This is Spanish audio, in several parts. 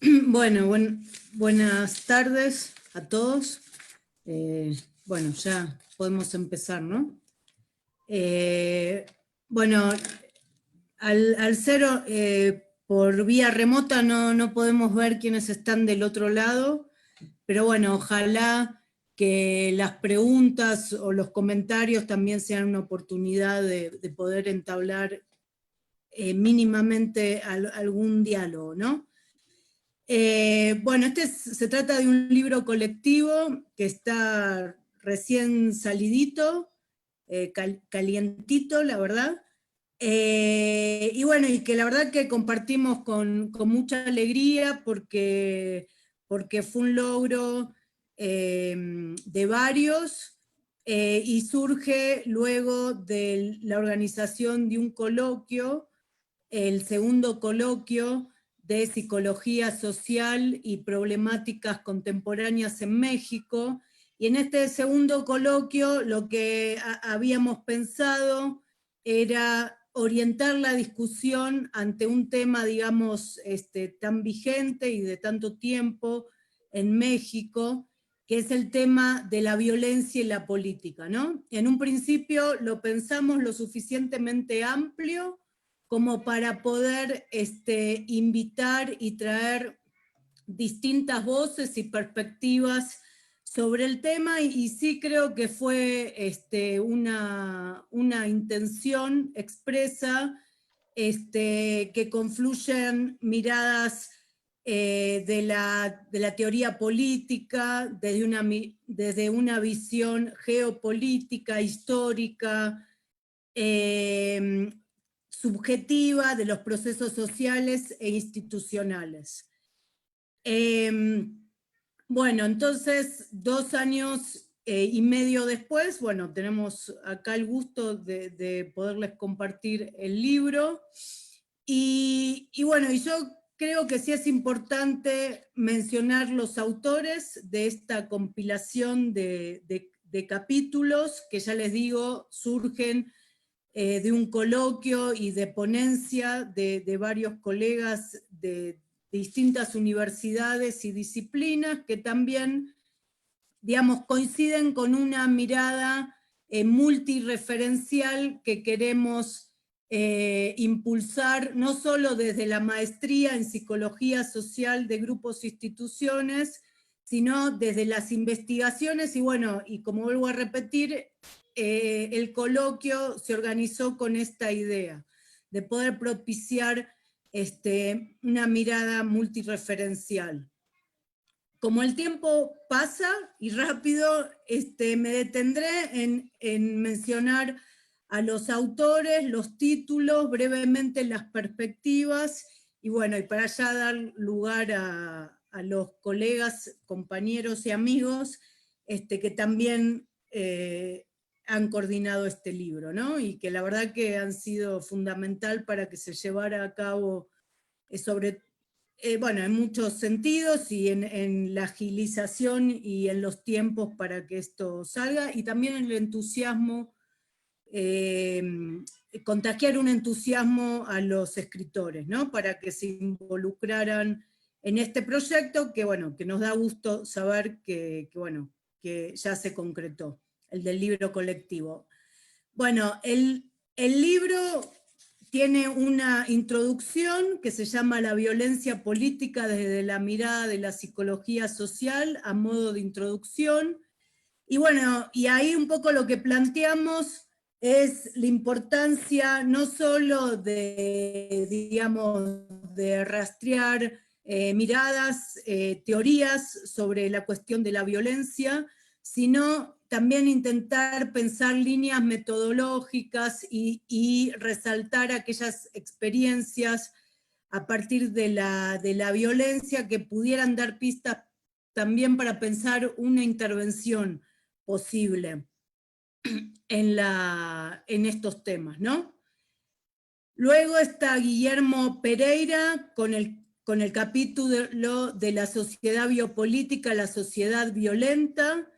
Bueno, buenas tardes a todos. Bueno, ya podemos empezar, ¿no? Bueno, al ser por vía remota no podemos ver quiénes están del otro lado, pero bueno, ojalá que las preguntas o los comentarios también sean una oportunidad de poder entablar mínimamente algún diálogo, ¿no? Bueno, se trata de un libro colectivo que está recién salidito, calientito, la verdad. Y bueno, y que la verdad que compartimos con mucha alegría porque fue un logro de varios y surge luego de la organización de un coloquio, el segundo coloquio de Psicología Social y Problemáticas Contemporáneas en México, y en este segundo coloquio lo que habíamos pensado era orientar la discusión ante un tema, digamos, tan vigente y de tanto tiempo en México, que es el tema de la violencia y la política, ¿no? En un principio lo pensamos lo suficientemente amplio como para poder invitar y traer distintas voces y perspectivas sobre el tema, y sí creo que fue una intención expresa que confluyen miradas de la teoría política, desde una visión geopolítica, histórica, subjetiva de los procesos sociales e institucionales. Bueno, entonces, 2 años y medio después, bueno, tenemos acá el gusto de poderles compartir el libro. Y bueno, y yo creo que sí es importante mencionar los autores de esta compilación de capítulos, que ya les digo, surgen de un coloquio y de ponencia de varios colegas de distintas universidades y disciplinas que también, digamos, coinciden con una mirada multireferencial que queremos impulsar, no solo desde la maestría en Psicología Social de Grupos e Instituciones, sino desde las investigaciones, y bueno, y como vuelvo a repetir, el coloquio se organizó con esta idea, de poder propiciar una mirada multireferencial. Como el tiempo pasa y rápido, me detendré en mencionar a los autores, los títulos, brevemente las perspectivas, y bueno, y para ya dar lugar a los colegas, compañeros y amigos que también han coordinado este libro, ¿no? Y que la verdad que han sido fundamental para que se llevara a cabo bueno, en muchos sentidos, y en la agilización y en los tiempos para que esto salga, y también en el entusiasmo, contagiar un entusiasmo a los escritores, ¿no? Para que se involucraran en este proyecto, que bueno, que nos da gusto saber bueno, que ya se concretó, el del libro colectivo. Bueno, el libro tiene una introducción que se llama La violencia política desde la mirada de la psicología social, a modo de introducción. Y bueno, y ahí un poco lo que planteamos es la importancia no solo digamos, de rastrear miradas, teorías sobre la cuestión de la violencia, sino también intentar pensar líneas metodológicas y resaltar aquellas experiencias a partir de la violencia que pudieran dar pistas también para pensar una intervención posible en estos temas, ¿no? Luego está Guillermo Pereira con el capítulo de la sociedad biopolítica, la sociedad violenta,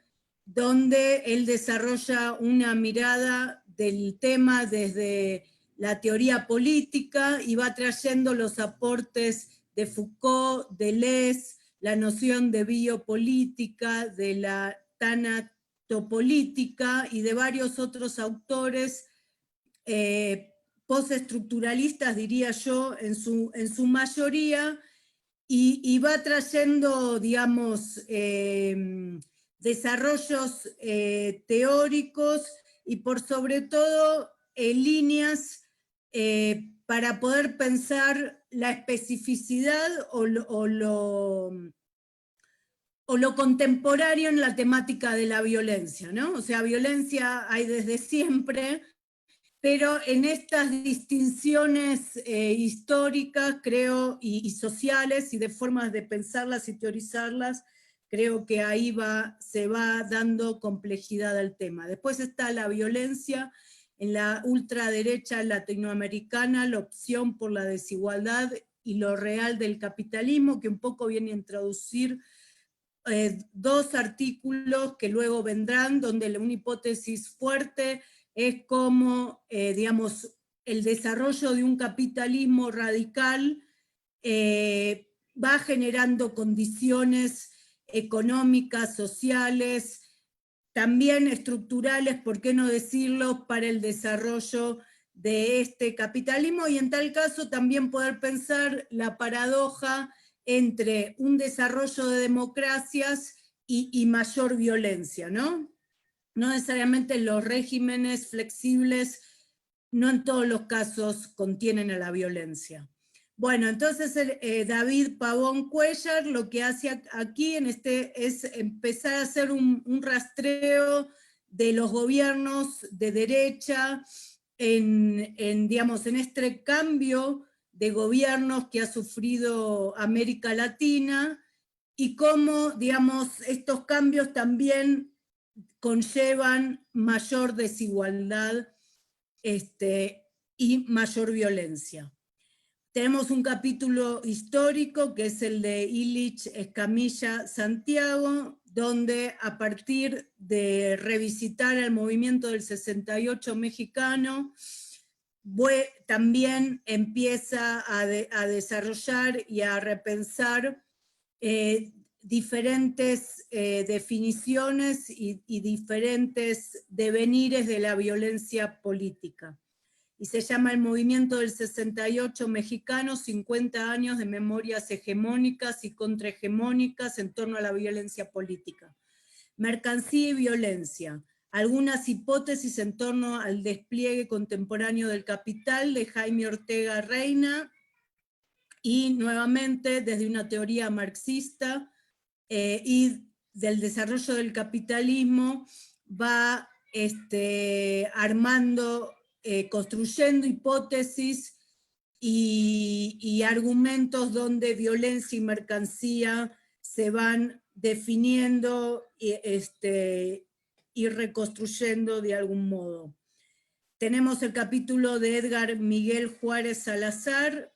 donde él desarrolla una mirada del tema desde la teoría política y va trayendo los aportes de Foucault, Deleuze, la noción de biopolítica, de la tanatopolítica y de varios otros autores postestructuralistas, diría yo, en su mayoría, y va trayendo, digamos, desarrollos teóricos y por sobre todo líneas para poder pensar la especificidad o lo contemporáneo en la temática de la violencia, ¿no? O sea, violencia hay desde siempre, pero en estas distinciones históricas, creo, y sociales, y de formas de pensarlas y teorizarlas, creo que ahí se va dando complejidad al tema. Después está la violencia en la ultraderecha latinoamericana, la opción por la desigualdad y lo real del capitalismo, que un poco viene a introducir dos artículos que luego vendrán, donde una hipótesis fuerte es como, digamos, el desarrollo de un capitalismo radical va generando condiciones económicas, sociales, también estructurales, por qué no decirlo, para el desarrollo de este capitalismo, y en tal caso también poder pensar la paradoja entre un desarrollo de democracias y mayor violencia, ¿no? No necesariamente los regímenes flexibles, no en todos los casos contienen a la violencia. Bueno, entonces David Pavón Cuéllar lo que hace aquí es empezar a hacer un rastreo de los gobiernos de derecha digamos, en este cambio de gobiernos que ha sufrido América Latina y cómo, digamos, estos cambios también conllevan mayor desigualdad y mayor violencia. Tenemos un capítulo histórico que es el de Illich Escamilla Santiago, donde a partir de revisitar el movimiento del 68 mexicano, también empieza a desarrollar y a repensar diferentes definiciones y diferentes devenires de la violencia política. Y se llama el Movimiento del 68 Mexicano, 50 años de memorias hegemónicas y contrahegemónicas en torno a la violencia política. Mercancía y violencia. Algunas hipótesis en torno al despliegue contemporáneo del capital de Jaime Ortega Reina, y nuevamente desde una teoría marxista y del desarrollo del capitalismo va armando, construyendo hipótesis y argumentos donde violencia y mercancía se van definiendo y reconstruyendo de algún modo. Tenemos el capítulo de Edgar Miguel Juárez Salazar,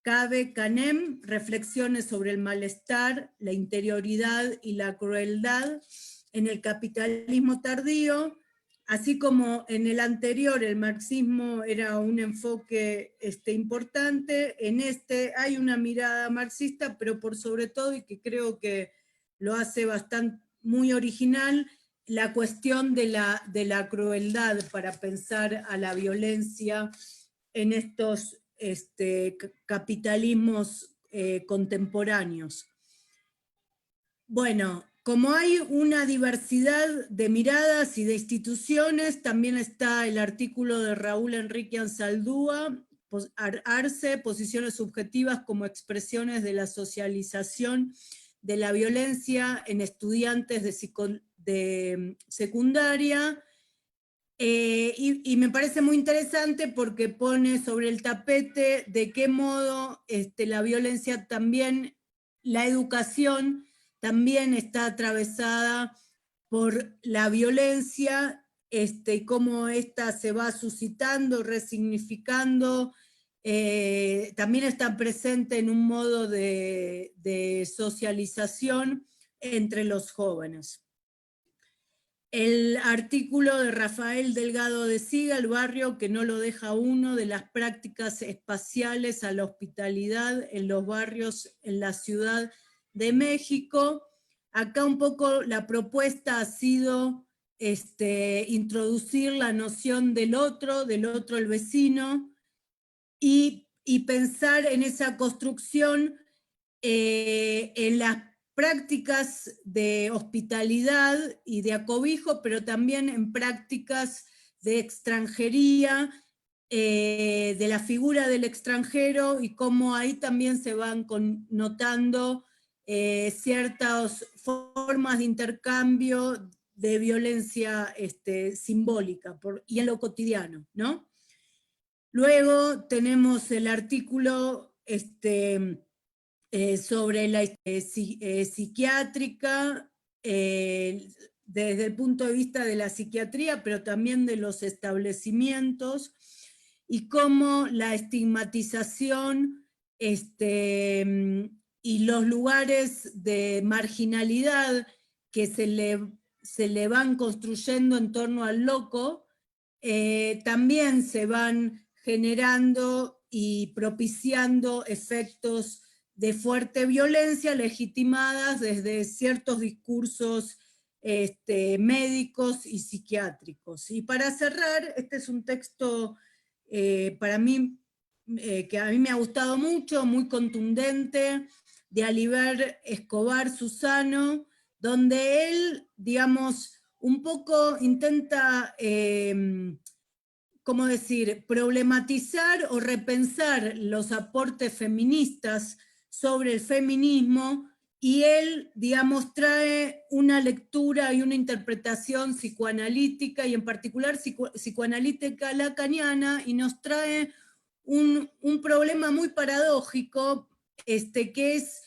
Cabe Canem, reflexiones sobre el malestar, la interioridad y la crueldad en el capitalismo tardío, así como en el anterior el marxismo era un enfoque importante, en este hay una mirada marxista, pero por sobre todo, y que creo que lo hace bastante muy original, la cuestión de la crueldad para pensar a la violencia en estos capitalismos contemporáneos. Bueno, como hay una diversidad de miradas y de instituciones, también está el artículo de Raúl Enrique Ansaldúa, Arce, posiciones subjetivas como expresiones de la socialización de la violencia en estudiantes de secundaria, y me parece muy interesante porque pone sobre el tapete de qué modo la violencia también, la educación también está atravesada por la violencia, y cómo esta se va suscitando, resignificando, también está presente en un modo de socialización entre los jóvenes. el artículo de Rafael Delgado de Siga, El barrio que no lo deja uno, de las prácticas espaciales a la hospitalidad en los barrios en la Ciudad de México. Acá un poco la propuesta ha sido introducir la noción del otro el vecino, y pensar en esa construcción en las prácticas de hospitalidad y de acobijo, pero también en prácticas de extranjería, de la figura del extranjero, y cómo ahí también se van notando ciertas formas de intercambio de violencia simbólica y en lo cotidiano, ¿no? Luego tenemos el artículo sobre la psiquiátrica, desde el punto de vista de la psiquiatría, pero también de los establecimientos, y cómo la estigmatización y los lugares de marginalidad que se le van construyendo en torno al loco, también se van generando y propiciando efectos de fuerte violencia legitimadas desde ciertos discursos médicos y psiquiátricos. Y para cerrar, este es un texto para mí que a mí me ha gustado mucho, muy contundente, de Aliber Escobar Susano, donde él, digamos, un poco intenta ¿cómo decir?, problematizar o repensar los aportes feministas sobre el feminismo, y él, digamos, trae una lectura y una interpretación psicoanalítica, y en particular psicoanalítica lacaniana, y nos trae un problema muy paradójico, que es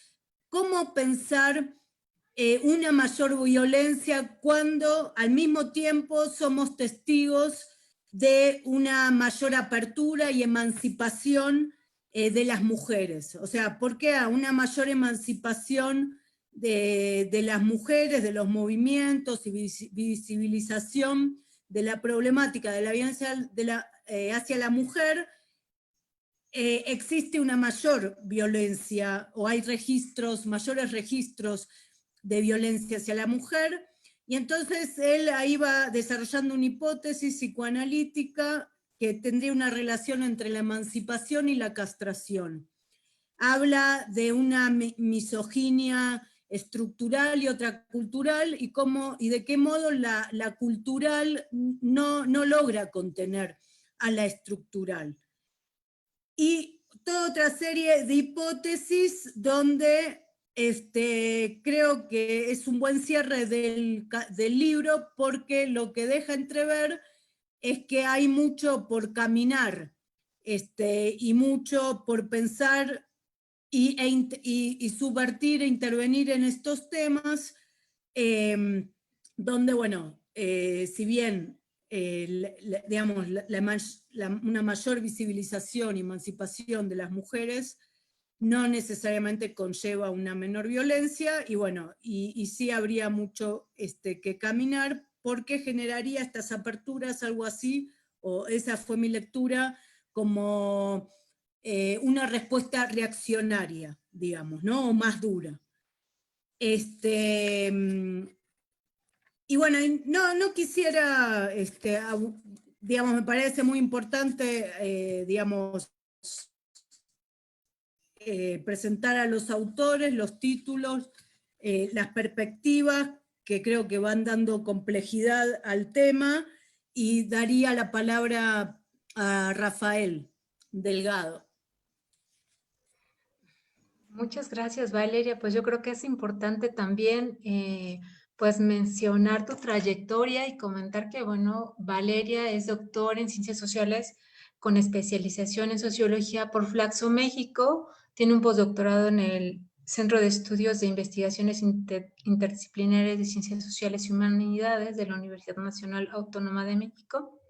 cómo pensar una mayor violencia cuando al mismo tiempo somos testigos de una mayor apertura y emancipación de las mujeres. O sea, ¿por qué a una mayor emancipación de las mujeres, de los movimientos y visibilización de la problemática de la violencia hacia la mujer, existe una mayor violencia, o hay mayores registros de violencia hacia la mujer? Y entonces él ahí va desarrollando una hipótesis psicoanalítica que tendría una relación entre la emancipación y la castración. Habla de una misoginia estructural y otra cultural, y de qué modo la cultural no logra contener a la estructural. Y toda otra serie de hipótesis donde creo que es un buen cierre del libro, porque lo que deja entrever es que hay mucho por caminar y mucho por pensar y subvertir e intervenir en estos temas, donde, bueno, si bien digamos, una mayor visibilización y emancipación de las mujeres no necesariamente conlleva una menor violencia, y bueno, y sí habría mucho que caminar, porque generaría estas aperturas, algo así, o esa fue mi lectura, como una respuesta reaccionaria, digamos, ¿no? O más dura. Y bueno, no quisiera, digamos, me parece muy importante, digamos, presentar a los autores, los títulos, las perspectivas, que creo que van dando complejidad al tema, y daría la palabra a Rafael Delgado. Muchas gracias, Valeria. Pues yo creo que es importante también pues mencionar tu trayectoria y comentar que, bueno, Valeria es doctora en Ciencias Sociales con especialización en Sociología por Flaxo México, tiene un postdoctorado en el Centro de Estudios de Investigaciones Interdisciplinarias de Ciencias Sociales y Humanidades de la Universidad Nacional Autónoma de México.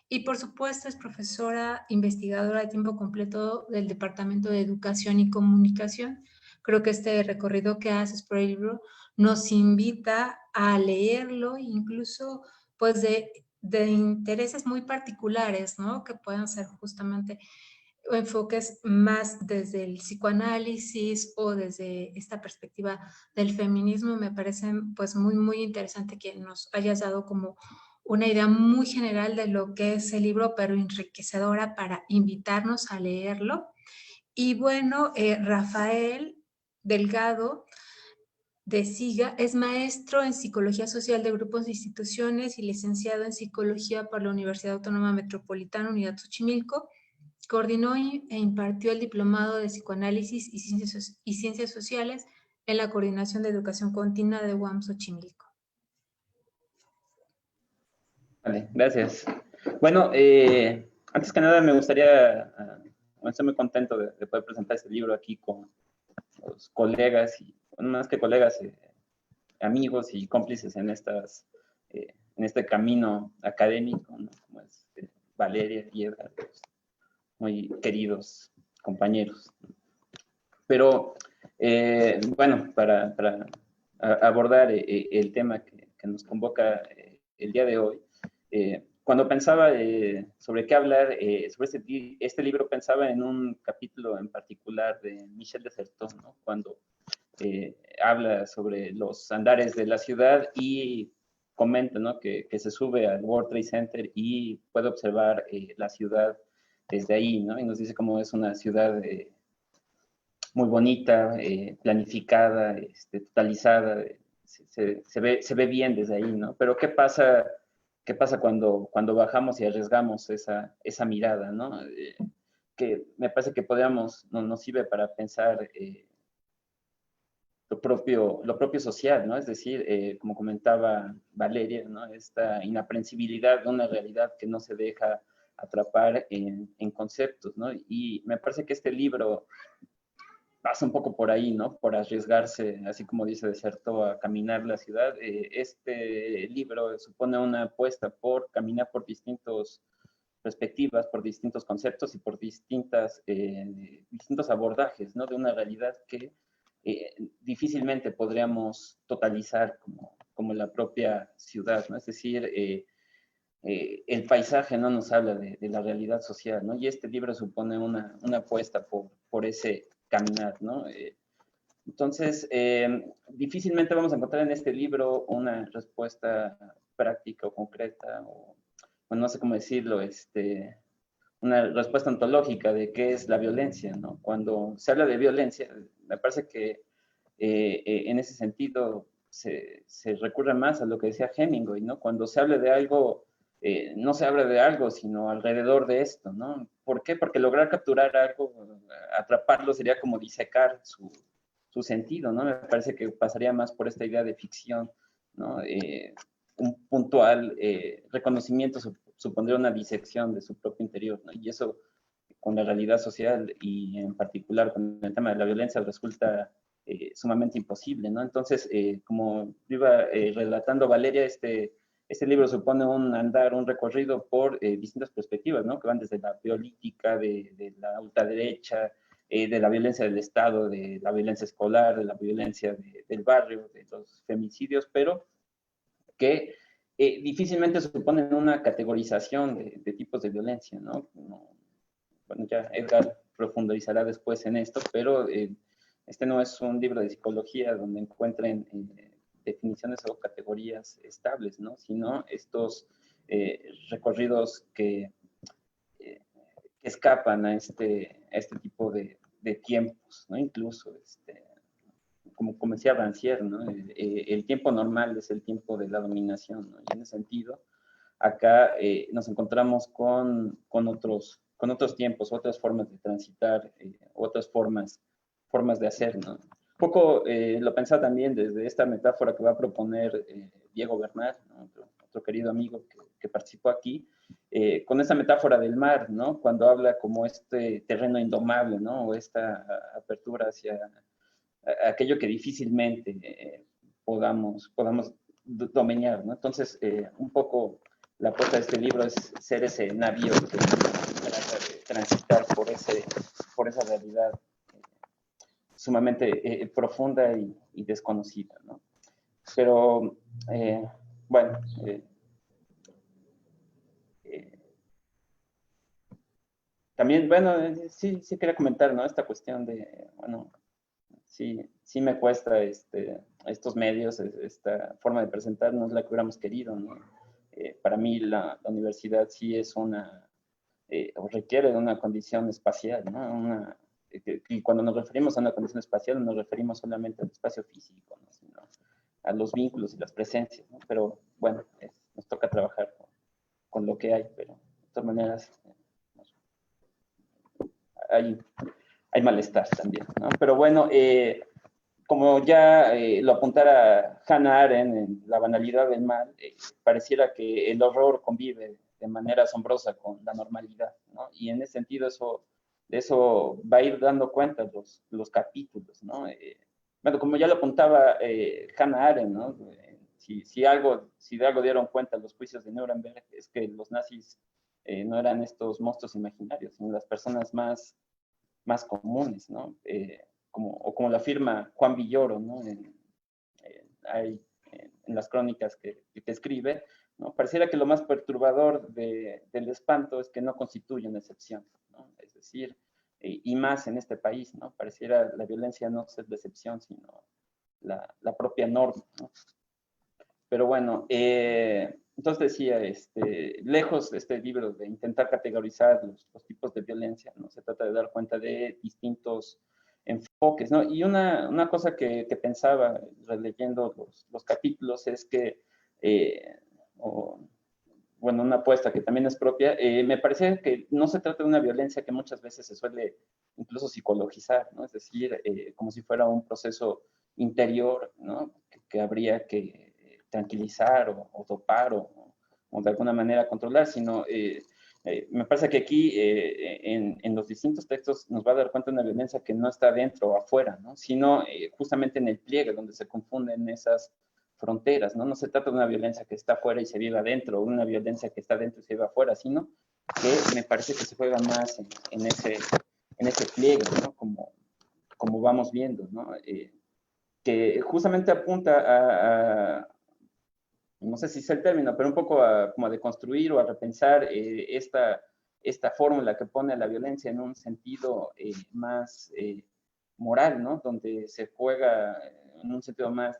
Y por supuesto es profesora investigadora de tiempo completo del Departamento de Educación y Comunicación. creo que este recorrido que haces por el libro nos invita a leerlo, incluso pues de intereses muy particulares, ¿no? Que puedan ser justamente enfoques más desde el psicoanálisis o desde esta perspectiva del feminismo. Me parece pues muy, muy interesante que nos hayas dado como una idea muy general de lo que es el libro, pero enriquecedora para invitarnos a leerlo. Y bueno, Rafael Delgado de Siga es maestro en Psicología Social de Grupos e Instituciones y licenciado en Psicología por la Universidad Autónoma Metropolitana Unidad Xochimilco. Coordinó e impartió el Diplomado de Psicoanálisis y Ciencias Sociales en la Coordinación de Educación Continua de UAM Xochimilco. Vale, gracias. Bueno, antes que nada me gustaría, estoy muy contento de poder presentar este libro aquí con los colegas, y bueno, más que colegas, amigos y cómplices en este camino académico, ¿no? Como es Valeria y Edgar, pues, muy queridos compañeros. Pero, bueno, para abordar el tema que nos convoca el día de hoy, cuando pensaba sobre qué hablar, sobre este libro, pensaba en un capítulo en particular de Michel de Certeau, ¿no? Cuando habla sobre los andares de la ciudad y comenta, ¿no? que se sube al World Trade Center y puede observar la ciudad desde ahí, ¿no? Y nos dice cómo es una ciudad muy bonita, planificada, totalizada, se ve bien desde ahí, ¿no? Pero ¿qué pasa cuando bajamos y arriesgamos esa mirada, ¿no? Que me parece que nos sirve para pensar lo propio social, ¿no? Es decir, como comentaba Valeria, ¿no? Esta inaprensibilidad de una realidad que no se deja atrapar en conceptos, ¿no? Y me parece que este libro pasa un poco por ahí, ¿no? Por arriesgarse, así como dice de cierto, a caminar la ciudad. Este libro supone una apuesta por caminar por distintas perspectivas, por distintos conceptos y por distintos abordajes, ¿no? De una realidad que difícilmente podríamos totalizar como la propia ciudad, ¿no? Es decir, el paisaje no nos habla de la realidad social, ¿no? Y este libro supone una apuesta por ese caminar, ¿no? Entonces, difícilmente vamos a encontrar en este libro una respuesta práctica o concreta, o no sé cómo decirlo, una respuesta ontológica de qué es la violencia, ¿no? Cuando se habla de violencia, me parece que en ese sentido se recurre más a lo que decía Hemingway, ¿no? Cuando se habla de algo, no se habla de algo, sino alrededor de esto, ¿no? ¿Por qué? Porque lograr capturar algo, atraparlo, sería como disecar su sentido, ¿no? Me parece que pasaría más por esta idea de ficción, ¿no? Un puntual reconocimiento supondría una disección de su propio interior, ¿no? Y eso con la realidad social y en particular con el tema de la violencia resulta sumamente imposible, ¿no? Entonces, como iba relatando Valeria, este libro supone un andar, un recorrido por distintas perspectivas, ¿no? Que van desde la biolítica, de la ultraderecha, de la violencia del Estado, de la violencia escolar, de la violencia del barrio, de los femicidios, pero que difícilmente suponen una categorización de tipos de violencia, ¿no? Bueno, ya Edgar profundizará después en esto, pero este no es un libro de psicología donde encuentren definiciones o categorías estables, ¿no? Sino estos recorridos que escapan a este tipo de tiempos, ¿no? Incluso, como decía Rancière, ¿no? El tiempo normal es el tiempo de la dominación, ¿no? Y en ese sentido, acá nos encontramos con otros tiempos, otras formas de transitar, otras formas de hacer, ¿no? Un poco lo pensaba también desde esta metáfora que va a proponer Diego Bernal, ¿no? otro querido amigo que participó aquí, con esta metáfora del mar, ¿no? Cuando habla como este terreno indomable, ¿no? O esta apertura hacia aquello que difícilmente podamos domeñar, ¿no? Entonces, un poco la apuesta de este libro es ser ese navío que trata de transitar por esa realidad sumamente profunda y desconocida, ¿no? Pero, bueno, también, bueno, sí quería comentar, ¿no? Esta cuestión de, bueno, sí me cuesta estos medios, esta forma de presentar no es la que hubiéramos querido, ¿no? Para mí la universidad sí es o requiere de una condición espacial, ¿no? Y cuando nos referimos a una condición espacial no nos referimos solamente al espacio físico, ¿no? Sino a los vínculos y las presencias, ¿no? Pero bueno, nos toca trabajar con lo que hay, pero de todas maneras hay malestar también, ¿no? Pero bueno, como ya lo apuntara Hannah Arendt en La banalidad del mal, pareciera que el horror convive de manera asombrosa con la normalidad, ¿no? Y en ese sentido de eso va a ir dando cuenta los capítulos, ¿no? Bueno, como ya lo apuntaba Hannah Arendt, ¿no? Si de algo dieron cuenta los juicios de Nuremberg es que los nazis no eran estos monstruos imaginarios, sino las personas más comunes, ¿no? Como lo afirma Juan Villoro, ¿no? En las crónicas que escribe, ¿no? Pareciera que lo más perturbador del espanto es que no constituye una excepción, ¿no? Es decir, y más en este país, ¿no? Pareciera la violencia no ser la excepción, sino la propia norma, ¿no? Pero bueno, entonces decía, lejos de este libro de intentar categorizar los tipos de violencia, ¿no? Se trata de dar cuenta de distintos enfoques, ¿no? Y una cosa que pensaba releyendo los capítulos es que, bueno, una apuesta que también es propia, me parece que no se trata de una violencia que muchas veces se suele incluso psicologizar, ¿no? Es decir, como si fuera un proceso interior, ¿no? Que habría que tranquilizar o dopar o de alguna manera controlar, sino me parece que aquí en los distintos textos nos va a dar cuenta de una violencia que no está dentro o afuera, ¿no? Sino justamente en el pliegue donde se confunden esas fronteras, ¿no? No se trata de una violencia que está afuera y se vive adentro, o una violencia que está adentro y se vive afuera, sino que me parece que se juega más en ese pliegue, ¿no? Como vamos viendo, ¿no? Que justamente apunta no sé si es el término, pero un poco como a deconstruir o a repensar esta fórmula que pone a la violencia en un sentido más moral, ¿no? Donde se juega en un sentido más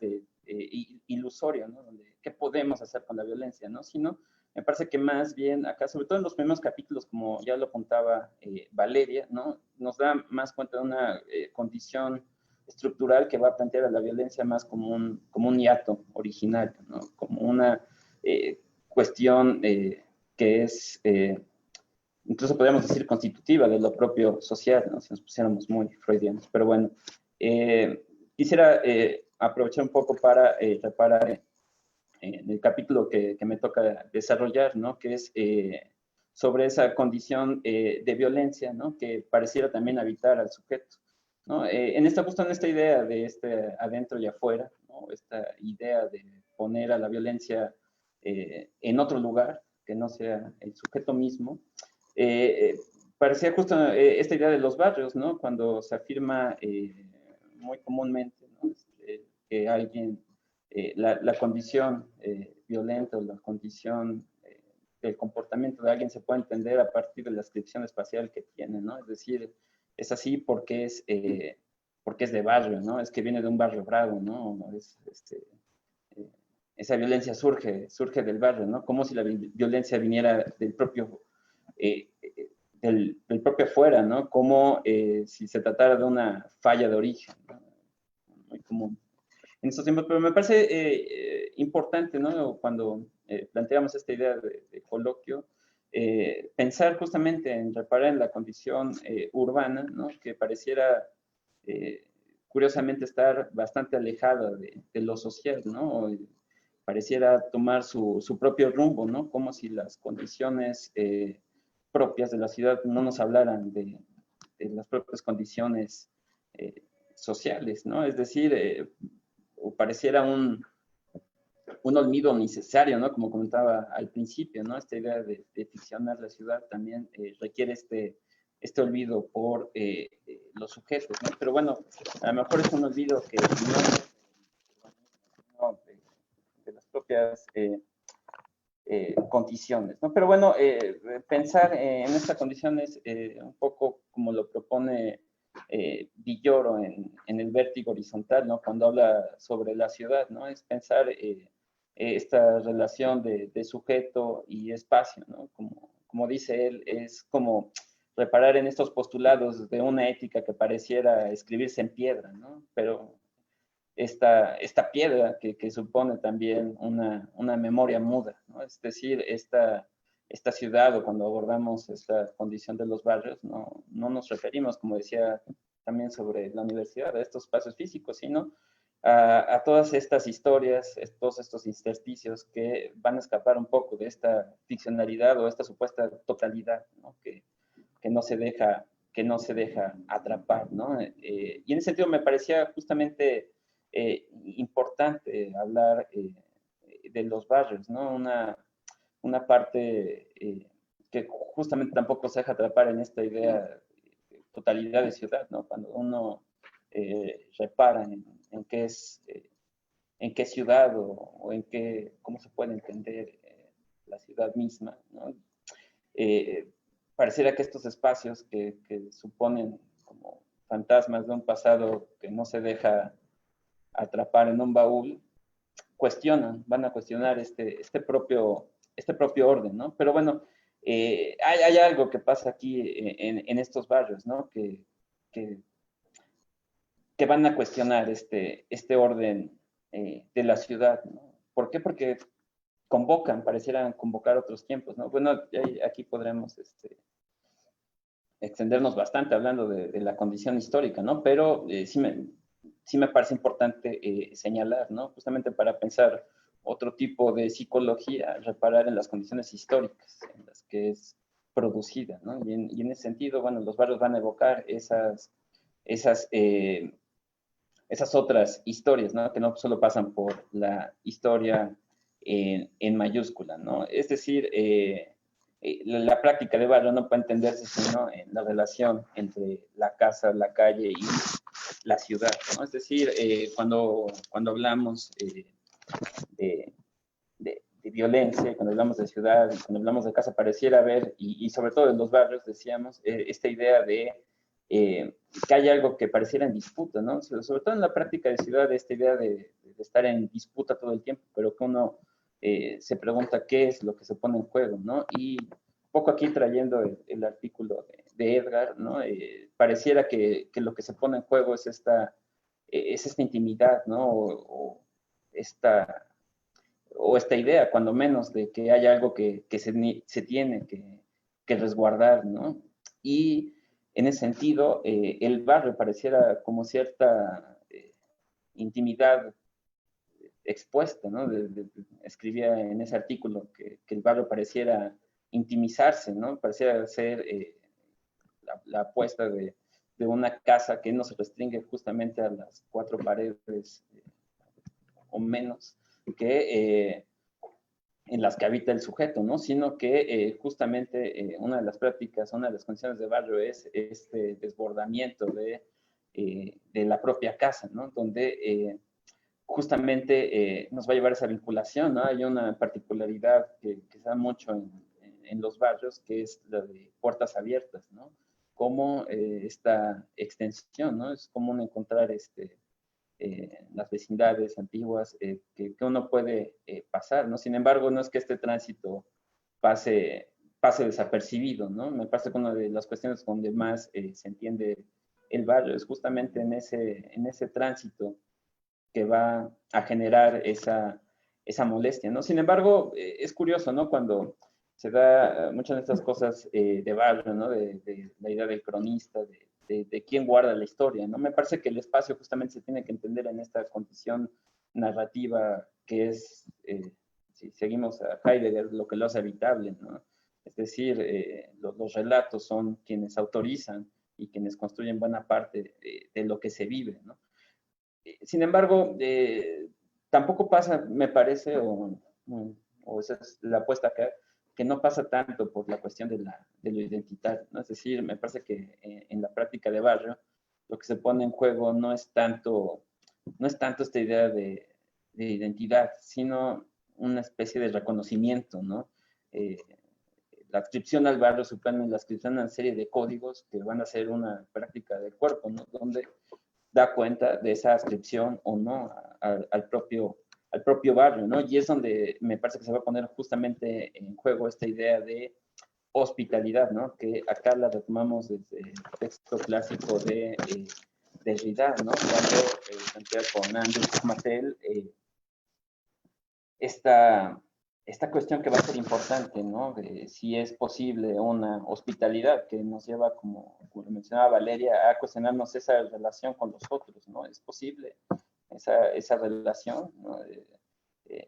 ilusorio, ¿no? Donde, ¿qué podemos hacer con la violencia, ¿no? Sino, me parece que más bien acá, sobre todo en los primeros capítulos, como ya lo apuntaba Valeria, ¿no? Nos da más cuenta de una condición estructural que va a plantear a la violencia más como un hiato original, ¿no? Como una cuestión que es, incluso podríamos decir, constitutiva de lo propio social, ¿no? Si nos pusiéramos muy freudianos. Pero bueno, quisiera aprovechar un poco para reparar en el capítulo que me toca desarrollar, ¿no? Que es sobre esa condición de violencia, ¿no? Que pareciera también habitar al sujeto, ¿no? Justo en esta idea de adentro y afuera, ¿no? Esta idea de poner a la violencia en otro lugar, que no sea el sujeto mismo, parecía justo esta idea de los barrios, ¿no? Cuando se afirma muy comúnmente, ¿no? Que alguien, la condición violenta o la condición del comportamiento de alguien se puede entender a partir de la descripción espacial que tiene, ¿no? Es decir, es así porque es de barrio, ¿no? Es que viene de un barrio bravo, ¿no? Esa violencia surge del barrio, ¿no? Como si la violencia viniera del propio del propio afuera, ¿no? Como si se tratara de una falla de origen, ¿no? Muy común en estos tiempos, pero me parece importante, ¿no? Cuando planteamos esta idea de coloquio, pensar justamente en reparar en la condición urbana, ¿no? Que pareciera curiosamente estar bastante alejada de lo social, ¿no? Pareciera tomar su propio rumbo, ¿no? Como si las condiciones propias de la ciudad no nos hablaran de las propias condiciones sociales, ¿no? Es decir, o pareciera un olvido necesario, ¿no? Como comentaba al principio, ¿no? Esta idea de ficcionar la ciudad también requiere este olvido por los sujetos, ¿no? Pero bueno, a lo mejor es un olvido que no de las propias condiciones, ¿no? Pero bueno, pensar en estas condiciones un poco como lo propone Villoro en el vértigo horizontal, ¿no? Cuando habla sobre la ciudad, ¿no? Es pensar esta relación de sujeto y espacio, ¿no? Como dice él, es como reparar en estos postulados de una ética que pareciera escribirse en piedra, ¿no? Pero esta piedra que supone también una memoria muda, ¿no? Es decir, esta ciudad, o cuando abordamos esta condición de los barrios, no nos referimos, como decía también sobre la universidad, a estos espacios físicos, sino a todas estas historias, todos estos intersticios que van a escapar un poco de esta ficcionalidad o esta supuesta totalidad, ¿no? Que no se deja atrapar, ¿no? Y en ese sentido me parecía justamente importante hablar de los barrios, ¿no? Una parte que justamente tampoco se deja atrapar en esta idea de totalidad de ciudad, ¿no? Cuando uno repara en qué es, en qué ciudad o en qué, cómo se puede entender la ciudad misma, ¿no? Pareciera que estos espacios que suponen como fantasmas de un pasado que no se deja atrapar en un baúl, van a cuestionar este propio orden, ¿no? Pero bueno, hay algo que pasa aquí en estos barrios, ¿no? Que van a cuestionar este orden de la ciudad, ¿no? ¿Por qué? Porque parecieran convocar otros tiempos, ¿no? Bueno, aquí podremos extendernos bastante hablando de la condición histórica, ¿no? Pero sí me parece importante señalar, ¿no? Justamente para pensar otro tipo de psicología, reparar en las condiciones históricas en las que es producida, ¿no? Y en ese sentido, bueno, los barrios van a evocar esas otras historias, ¿no? Que no solo pasan por la historia en mayúscula, ¿no? Es decir, la práctica de barrio no puede entenderse sino en la relación entre la casa, la calle y la ciudad, ¿no? Es decir, cuando hablamos de violencia, cuando hablamos de ciudad, cuando hablamos de casa, pareciera haber, y sobre todo en los barrios, decíamos, esta idea de que hay algo que pareciera en disputa, ¿no? Sobre todo en la práctica de ciudad, esta idea de estar en disputa todo el tiempo, pero que uno se pregunta qué es lo que se pone en juego, ¿no? Y un poco aquí trayendo el artículo de Edgar, ¿no? Pareciera que lo que se pone en juego es esta intimidad, ¿no? O esta idea, cuando menos, de que hay algo que se tiene que resguardar, ¿no? Y en ese sentido, el barrio pareciera como cierta intimidad expuesta, ¿no? Escribía en ese artículo que el barrio pareciera intimizarse, ¿no? Pareciera ser la apuesta de una casa que no se restringe justamente a las cuatro paredes o menos que en las que habita el sujeto, ¿no? Sino que justamente una de las prácticas, una de las condiciones de barrio es este desbordamiento de la propia casa, ¿no? Donde justamente nos va a llevar esa vinculación, ¿no? Hay una particularidad que se da mucho en los barrios, que es la de puertas abiertas, ¿no? Como esta extensión, ¿no? Es común encontrar las vecindades antiguas que uno puede pasar, ¿no? Sin embargo, no es que este tránsito pase desapercibido, ¿no? Me parece que una de las cuestiones donde más se entiende el barrio es justamente en ese tránsito que va a generar esa molestia, ¿no? Sin embargo, es curioso, ¿no? Cuando se da muchas de estas cosas de barrio, ¿no? De la idea del cronista, de quién guarda la historia, ¿no? Me parece que el espacio justamente se tiene que entender en esta condición narrativa que es, si seguimos a Heidegger, lo que lo hace habitable, ¿no? Es decir, los relatos son quienes autorizan y quienes construyen buena parte de lo que se vive, ¿no? Sin embargo, tampoco pasa, me parece, o esa es la apuesta acá, que no pasa tanto por la cuestión de lo identitario, ¿no? Es decir, me parece que en la práctica de barrio lo que se pone en juego no es tanto esta idea de identidad, sino una especie de reconocimiento, ¿no? La adscripción al barrio supone la adscripción a una serie de códigos que van a ser una práctica del cuerpo, ¿no? Donde da cuenta de esa adscripción o no al propio barrio, ¿no? Y es donde me parece que se va a poner justamente en juego esta idea de hospitalidad, ¿no? Que acá la retomamos desde el texto clásico de Derrida, ¿no? Cuando plantea con Andrés Martel esta cuestión que va a ser importante, ¿no? De si es posible una hospitalidad que nos lleva, como mencionaba Valeria, a cuestionarnos esa relación con los otros, ¿no? ¿Es posible esa relación, ¿no?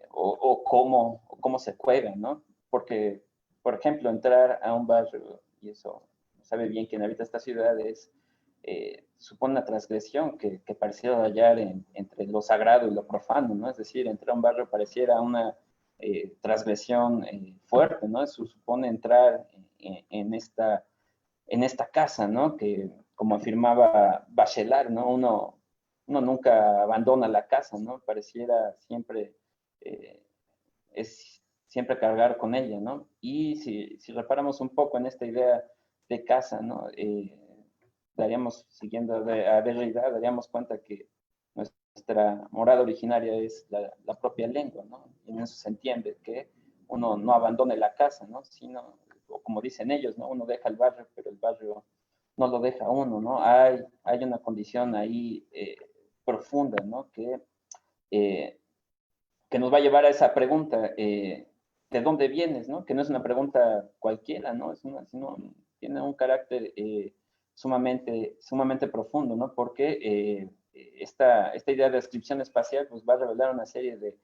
O cómo se juega, ¿no? Porque, por ejemplo, entrar a un barrio, y eso sabe bien quien habita esta ciudad, supone una transgresión que pareciera hallar entre lo sagrado y lo profano, ¿no? Es decir, entrar a un barrio pareciera una transgresión fuerte, ¿no? Eso supone entrar en esta casa, ¿no? Que, como afirmaba Bachelard, ¿no? Uno nunca abandona la casa, ¿no? Pareciera siempre, es siempre cargar con ella, ¿no? Y si reparamos un poco en esta idea de casa, ¿no? Siguiendo a Derrida, daríamos cuenta que nuestra morada originaria es la propia lengua, ¿no? Y en eso se entiende que uno no abandone la casa, ¿no? Sino, como dicen ellos, ¿no? Uno deja el barrio, pero el barrio no lo deja a uno, ¿no? Hay una condición ahí profunda, ¿no? Que nos va a llevar a esa pregunta, ¿de dónde vienes, no? Que no es una pregunta cualquiera, ¿no? Sino tiene un carácter sumamente profundo, ¿no? Porque esta idea de descripción espacial pues, va a revelar una serie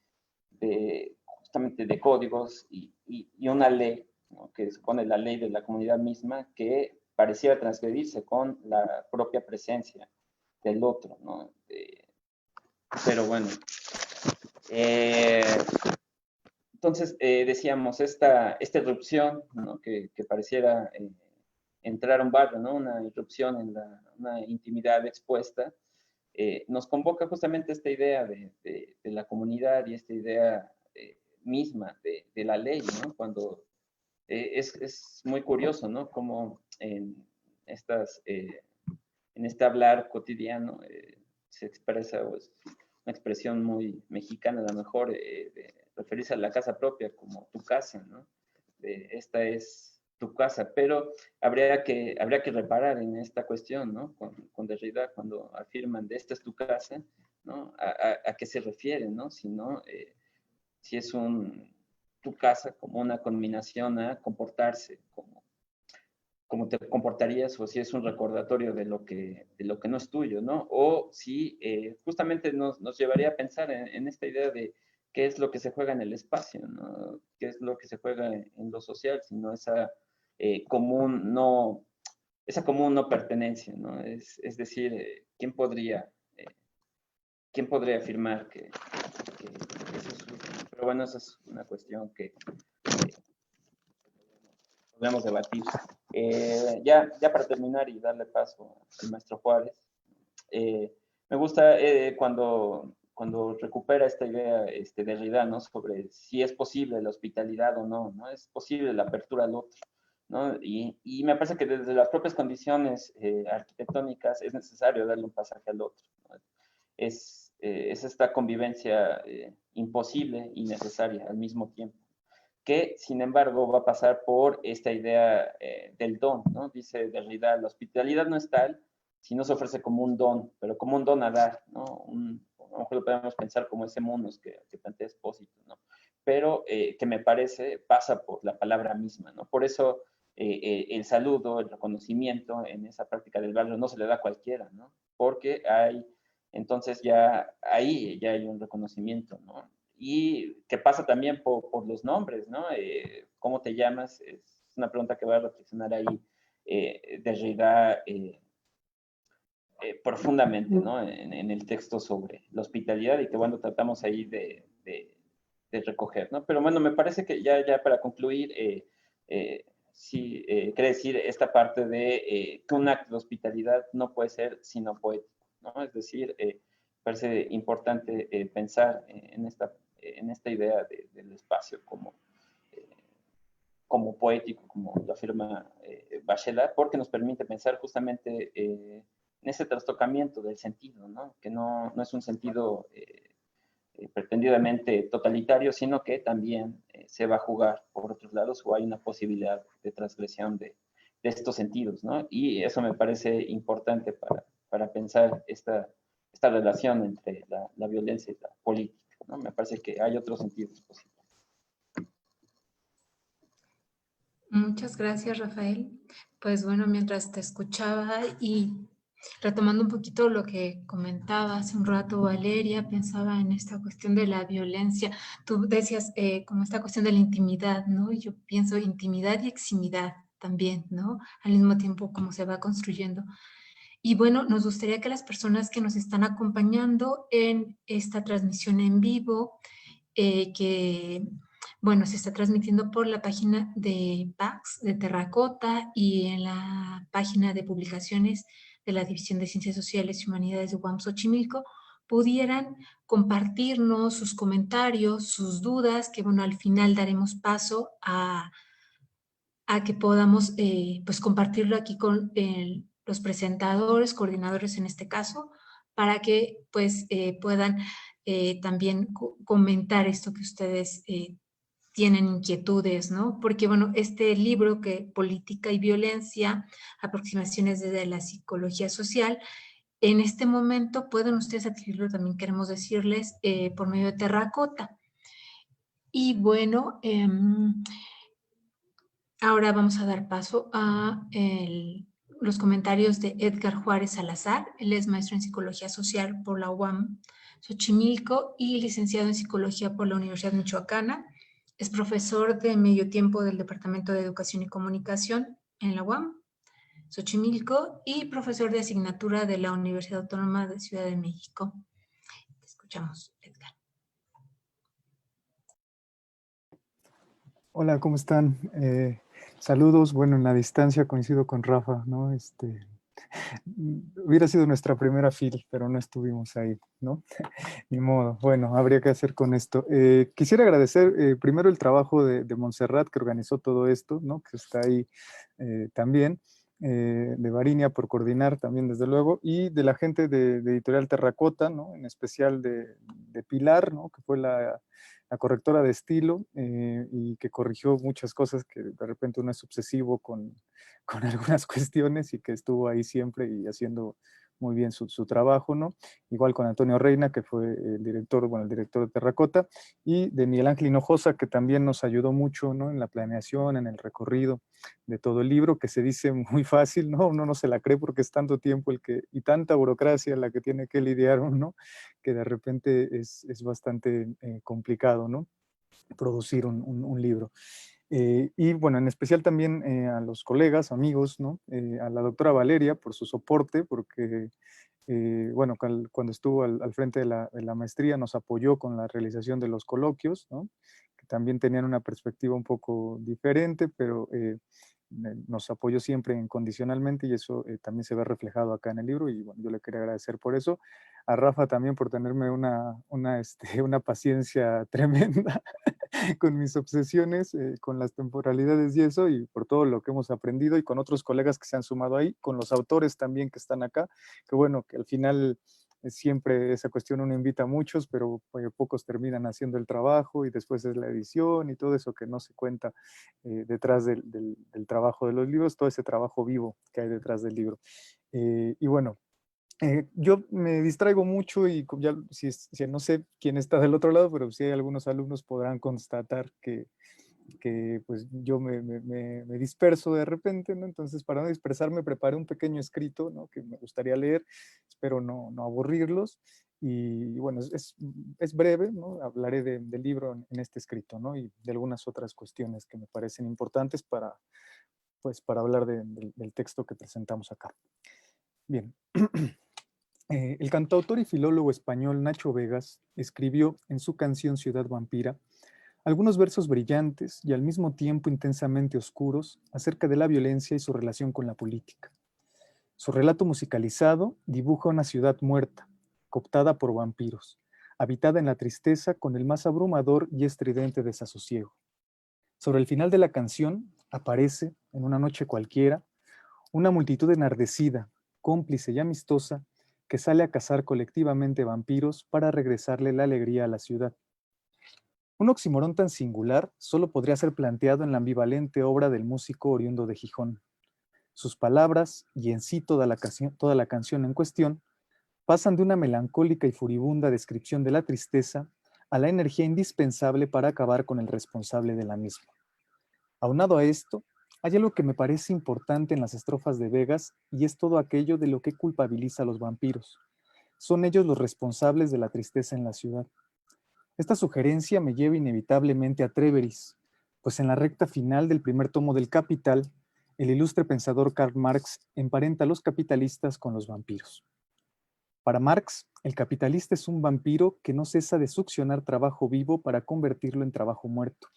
justamente de códigos y una ley, ¿no? Que supone la ley de la comunidad misma, que pareciera transgredirse con la propia presencia del otro, ¿no? Pero bueno. Entonces, decíamos, esta irrupción, ¿no? que pareciera entrar a un barrio, ¿no? Una irrupción en una intimidad expuesta, nos convoca justamente esta idea de la comunidad y esta idea misma de la ley, ¿no? Cuando es muy curioso, ¿no? Como en este hablar cotidiano se expresa, o es una expresión muy mexicana a lo mejor, de referirse a la casa propia como tu casa, ¿no? Esta es tu casa, pero habría que reparar en esta cuestión, ¿no? Con Derrida, cuando afirman de esta es tu casa, ¿no? ¿A qué se refiere, ¿no? Si es tu casa como una conminación a comportarse como te comportarías, o si es un recordatorio de lo que no es tuyo, ¿no? O si justamente nos llevaría a pensar en esta idea de qué es lo que se juega en el espacio, ¿no? ¿Qué es lo que se juega en lo social, sino esa común no pertenencia, ¿no? Es decir, ¿quién podría afirmar que eso es justo? Pero bueno, esa es una cuestión que podemos debatir. Ya para terminar y darle paso al maestro Juárez, me gusta cuando recupera esta idea de Derrida, ¿no? Sobre si es posible la hospitalidad o no, ¿no? Es posible la apertura al otro, ¿no? Y me parece que desde las propias condiciones arquitectónicas es necesario darle un pasaje al otro, ¿no? Es esta convivencia imposible y necesaria al mismo tiempo, que sin embargo va a pasar por esta idea del don, ¿no? Dice Derrida, la hospitalidad no es tal si no se ofrece como un don, pero como un don a dar, ¿no? A lo mejor lo podemos pensar como ese munus que plantea Espósito, ¿no? Pero que me parece pasa por la palabra misma, ¿no? Por eso el saludo, el reconocimiento en esa práctica del barrio no se le da a cualquiera, ¿no? Porque entonces ahí ya hay un reconocimiento, ¿no? Y que pasa también por los nombres, ¿no? ¿Cómo te llamas? Es una pregunta que va a reflexionar ahí Derrida profundamente, ¿no? En el texto sobre la hospitalidad, y que bueno, tratamos ahí de recoger, ¿no? Pero bueno, me parece que ya para concluir, sí, quiere decir esta parte de que un acto de hospitalidad no puede ser sino poético, ¿no? Es decir, parece importante pensar en esta idea del espacio como poético, como lo afirma Bachelard, porque nos permite pensar justamente en ese trastocamiento del sentido, ¿no? Que no es un sentido pretendidamente totalitario, sino que también se va a jugar por otros lados o hay una posibilidad de transgresión de estos sentidos, ¿no? Y eso me parece importante para pensar esta relación entre la violencia y la política, ¿no? Me parece que hay otros sentidos posibles. Muchas gracias, Rafael. Pues bueno, mientras te escuchaba y retomando un poquito lo que comentaba hace un rato Valeria, pensaba en esta cuestión de la violencia. Tú decías como esta cuestión de la intimidad, ¿no? Y yo pienso intimidad y eximidad también, ¿no? Al mismo tiempo como se va construyendo. Y bueno, nos gustaría que las personas que nos están acompañando en esta transmisión en vivo, que, bueno, se está transmitiendo por la página de PAX, de Terracota, y en la página de publicaciones de la División de Ciencias Sociales y Humanidades de UAM Xochimilco, pudieran compartirnos sus comentarios, sus dudas, que bueno, al final daremos paso a que podamos pues compartirlo aquí con los presentadores, coordinadores en este caso, para que pues puedan también comentar esto que ustedes tienen inquietudes, ¿no? Porque, bueno, este libro que Política y Violencia, aproximaciones desde la psicología social, en este momento pueden ustedes adquirirlo, también queremos decirles, por medio de Terracota. Y bueno, ahora vamos a dar paso a los comentarios de Edgar Juárez Salazar. Él es maestro en Psicología Social por la UAM Xochimilco y licenciado en Psicología por la Universidad Michoacana. Es profesor de medio tiempo del Departamento de Educación y Comunicación en la UAM Xochimilco y profesor de asignatura de la Universidad Autónoma de Ciudad de México. Te escuchamos, Edgar. Hola, ¿cómo están? Saludos. Bueno, en la distancia coincido con Rafa, ¿no? Hubiera sido nuestra primera fil, pero no estuvimos ahí, ¿no? Ni modo. Bueno, habría que hacer con esto. Quisiera agradecer primero el trabajo de Montserrat, que organizó todo esto, ¿no? Que está ahí también, de Varinia por coordinar también, desde luego, y de la gente de Editorial Terracota, ¿no? En especial de Pilar, ¿no? Que fue la correctora de estilo y que corrigió muchas cosas que de repente uno es obsesivo con algunas cuestiones y que estuvo ahí siempre y haciendo muy bien su trabajo, ¿no? Igual con Antonio Reina, que fue el director de Terracota, y de Miguel Ángel Hinojosa, que también nos ayudó mucho, ¿no? En la planeación, en el recorrido de todo el libro, que se dice muy fácil, ¿no? Uno no se la cree porque es tanto tiempo y tanta burocracia la que tiene que lidiar uno, que de repente es bastante complicado, ¿no? Producir un libro. Y bueno, en especial también a los colegas, amigos, ¿no? A la doctora Valeria por su soporte, porque, bueno, cuando estuvo al frente de la maestría nos apoyó con la realización de los coloquios, ¿no? Que también tenían una perspectiva un poco diferente, pero nos apoyó siempre incondicionalmente y eso también se ve reflejado acá en el libro y bueno, yo le quería agradecer por eso. A Rafa también por tenerme una paciencia tremenda con mis obsesiones, con las temporalidades y eso, y por todo lo que hemos aprendido y con otros colegas que se han sumado ahí, con los autores también que están acá, que bueno, que al final siempre esa cuestión uno invita a muchos, pero pocos terminan haciendo el trabajo y después es la edición y todo eso que no se cuenta detrás del trabajo de los libros, todo ese trabajo vivo que hay detrás del libro. Y bueno, yo me distraigo mucho y ya, si no sé quién está del otro lado, pero sí hay algunos alumnos podrán constatar que pues yo me disperso de repente, ¿no? Entonces, para no dispersarme, preparé un pequeño escrito, ¿no? Que me gustaría leer, espero no aburrirlos. Y bueno, es breve, ¿no? Hablaré del libro en este escrito, ¿no? Y de algunas otras cuestiones que me parecen importantes pues, para hablar del texto que presentamos acá. Bien. El cantautor y filólogo español Nacho Vegas escribió en su canción Ciudad Vampira: Algunos versos brillantes y al mismo tiempo intensamente oscuros acerca de la violencia y su relación con la política. Su relato musicalizado dibuja una ciudad muerta, cooptada por vampiros, habitada en la tristeza con el más abrumador y estridente desasosiego. Sobre el final de la canción aparece, en una noche cualquiera, una multitud enardecida, cómplice y amistosa, que sale a cazar colectivamente vampiros para regresarle la alegría a la ciudad. Un oxímoron tan singular solo podría ser planteado en la ambivalente obra del músico oriundo de Gijón. Sus palabras, y en sí toda la canción en cuestión, pasan de una melancólica y furibunda descripción de la tristeza a la energía indispensable para acabar con el responsable de la misma. Aunado a esto, hay algo que me parece importante en las estrofas de Vegas y es todo aquello de lo que culpabiliza a los vampiros. Son ellos los responsables de la tristeza en la ciudad. Esta sugerencia me lleva inevitablemente a Treveris, pues en la recta final del primer tomo del Capital, el ilustre pensador Karl Marx emparenta a los capitalistas con los vampiros. Para Marx, el capitalista es un vampiro que no cesa de succionar trabajo vivo para convertirlo en trabajo muerto.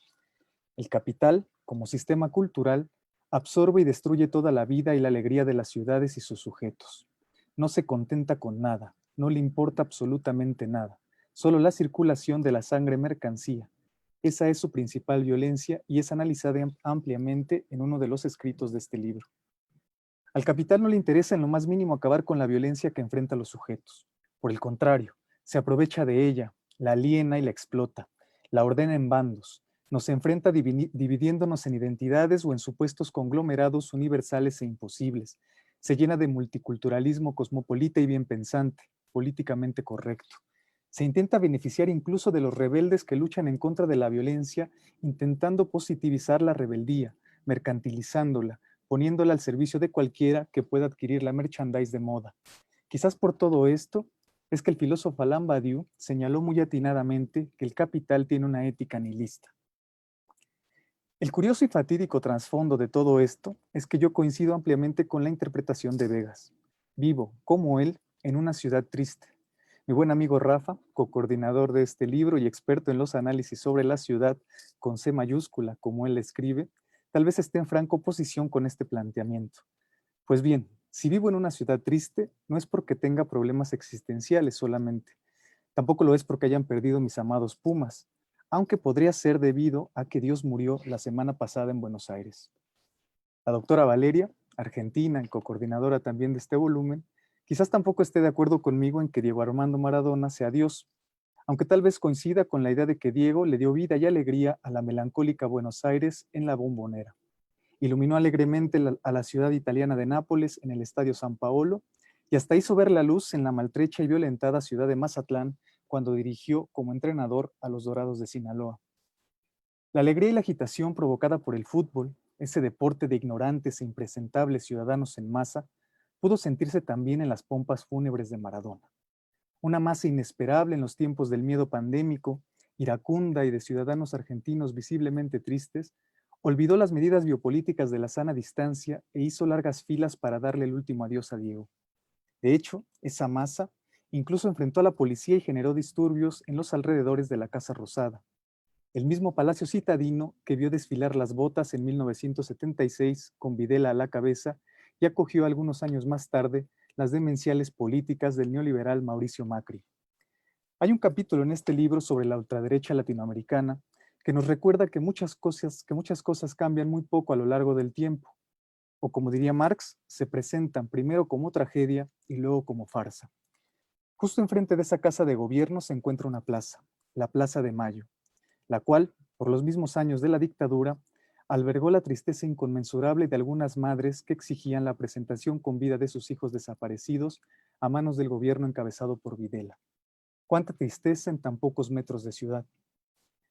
El capital, como sistema cultural, absorbe y destruye toda la vida y la alegría de las ciudades y sus sujetos. No se contenta con nada, no le importa absolutamente nada, solo la circulación de la sangre mercancía. Esa es su principal violencia y es analizada ampliamente en uno de los escritos de este libro. Al capital no le interesa en lo más mínimo acabar con la violencia que enfrenta a los sujetos. Por el contrario, se aprovecha de ella, la aliena y la explota, la ordena en bandos, nos enfrenta dividiéndonos en identidades o en supuestos conglomerados universales e imposibles, se llena de multiculturalismo cosmopolita y bien pensante, políticamente correcto. Se intenta beneficiar incluso de los rebeldes que luchan en contra de la violencia, intentando positivizar la rebeldía, mercantilizándola, poniéndola al servicio de cualquiera que pueda adquirir la merchandise de moda. Quizás por todo esto, es que el filósofo Alain Badiou señaló muy atinadamente que el capital tiene una ética nihilista. El curioso y fatídico trasfondo de todo esto es que yo coincido ampliamente con la interpretación de Vegas. Vivo, como él, en una ciudad triste. Mi buen amigo Rafa, co-coordinador de este libro y experto en los análisis sobre la ciudad con C mayúscula, como él escribe, tal vez esté en franca oposición con este planteamiento. Pues bien, si vivo en una ciudad triste, no es porque tenga problemas existenciales solamente. Tampoco lo es porque hayan perdido mis amados Pumas, aunque podría ser debido a que Dios murió la semana pasada en Buenos Aires. La doctora Valeria, argentina y co-coordinadora también de este volumen, quizás tampoco esté de acuerdo conmigo en que Diego Armando Maradona sea Dios, aunque tal vez coincida con la idea de que Diego le dio vida y alegría a la melancólica Buenos Aires en la Bombonera. Iluminó alegremente a la ciudad italiana de Nápoles en el Estadio San Paolo y hasta hizo ver la luz en la maltrecha y violentada ciudad de Mazatlán cuando dirigió como entrenador a los Dorados de Sinaloa. La alegría y la agitación provocada por el fútbol, ese deporte de ignorantes e impresentables ciudadanos en masa, pudo sentirse también en las pompas fúnebres de Maradona. Una masa inesperable en los tiempos del miedo pandémico, iracunda y de ciudadanos argentinos visiblemente tristes, olvidó las medidas biopolíticas de la sana distancia e hizo largas filas para darle el último adiós a Diego. De hecho, esa masa incluso enfrentó a la policía y generó disturbios en los alrededores de la Casa Rosada, el mismo Palacio Citadino que vio desfilar las botas en 1976 con Videla a la cabeza y acogió algunos años más tarde las demenciales políticas del neoliberal Mauricio Macri. Hay un capítulo en este libro sobre la ultraderecha latinoamericana que nos recuerda que muchas cosas cambian muy poco a lo largo del tiempo, o como diría Marx, se presentan primero como tragedia y luego como farsa. Justo enfrente de esa casa de gobierno se encuentra una plaza, la Plaza de Mayo, la cual, por los mismos años de la dictadura, albergó la tristeza inconmensurable de algunas madres que exigían la presentación con vida de sus hijos desaparecidos a manos del gobierno encabezado por Videla. Cuánta tristeza en tan pocos metros de ciudad.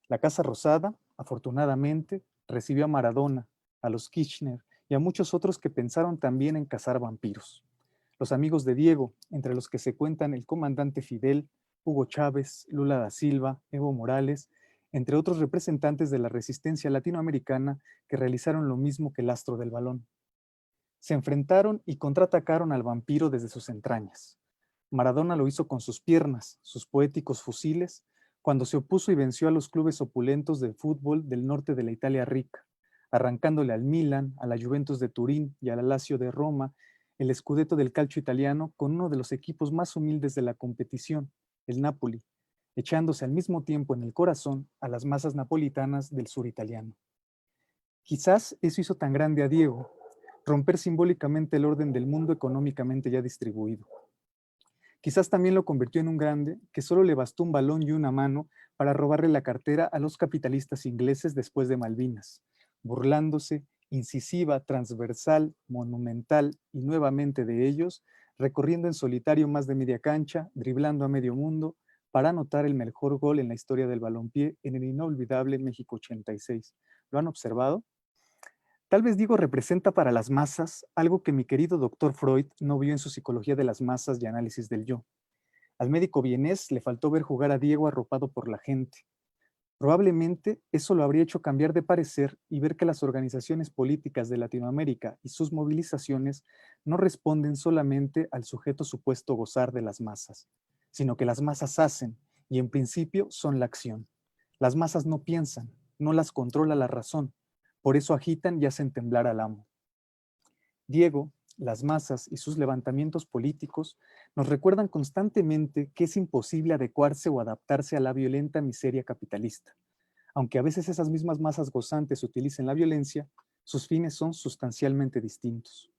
La Casa Rosada, afortunadamente, recibió a Maradona, a los Kirchner y a muchos otros que pensaron también en cazar vampiros. Los amigos de Diego, entre los que se cuentan el comandante Fidel, Hugo Chávez, Lula da Silva, Evo Morales, entre otros representantes de la resistencia latinoamericana que realizaron lo mismo que el astro del balón. Se enfrentaron y contraatacaron al vampiro desde sus entrañas. Maradona lo hizo con sus piernas, sus poéticos fusiles, cuando se opuso y venció a los clubes opulentos de fútbol del norte de la Italia rica, arrancándole al Milan, a la Juventus de Turín y a la Lazio de Roma el scudetto del calcio italiano con uno de los equipos más humildes de la competición, el Napoli, echándose al mismo tiempo en el corazón a las masas napolitanas del sur italiano. Quizás eso hizo tan grande a Diego, romper simbólicamente el orden del mundo económicamente ya distribuido. Quizás también lo convirtió en un grande que solo le bastó un balón y una mano para robarle la cartera a los capitalistas ingleses después de Malvinas, burlándose, incisiva, transversal, monumental y nuevamente de ellos, recorriendo en solitario más de media cancha, driblando a medio mundo, para anotar el mejor gol en la historia del balompié en el inolvidable México 86. ¿Lo han observado? Tal vez Diego representa para las masas algo que mi querido doctor Freud no vio en su psicología de las masas y análisis del yo. Al médico vienés le faltó ver jugar a Diego arropado por la gente. Probablemente eso lo habría hecho cambiar de parecer y ver que las organizaciones políticas de Latinoamérica y sus movilizaciones no responden solamente al sujeto supuesto gozar de las masas, sino que las masas hacen y en principio son la acción. Las masas no piensan, no las controla la razón, por eso agitan y hacen temblar al amo. Diego, las masas y sus levantamientos políticos nos recuerdan constantemente que es imposible adecuarse o adaptarse a la violenta miseria capitalista. Aunque a veces esas mismas masas gozantes utilicen la violencia, sus fines son sustancialmente distintos.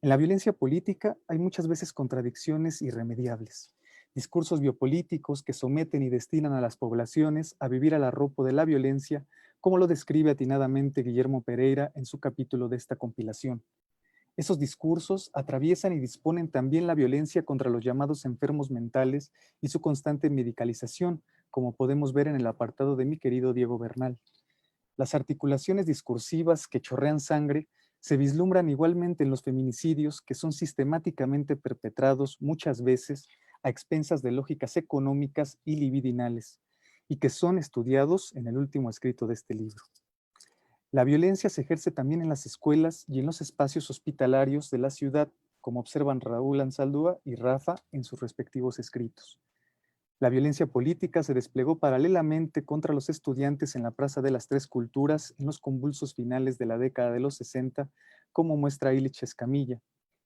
En la violencia política hay muchas veces contradicciones irremediables, discursos biopolíticos que someten y destinan a las poblaciones a vivir al arropo de la violencia, como lo describe atinadamente Guillermo Pereira en su capítulo de esta compilación. Esos discursos atraviesan y disponen también la violencia contra los llamados enfermos mentales y su constante medicalización, como podemos ver en el apartado de mi querido Diego Bernal. Las articulaciones discursivas que chorrean sangre se vislumbran igualmente en los feminicidios que son sistemáticamente perpetrados muchas veces a expensas de lógicas económicas y libidinales, y que son estudiados en el último escrito de este libro. La violencia se ejerce también en las escuelas y en los espacios hospitalarios de la ciudad, como observan Raúl Ansaldúa y Rafa en sus respectivos escritos. La violencia política se desplegó paralelamente contra los estudiantes en la Plaza de las Tres Culturas en los convulsos finales de la década de los 60, como muestra Ilich Escamilla,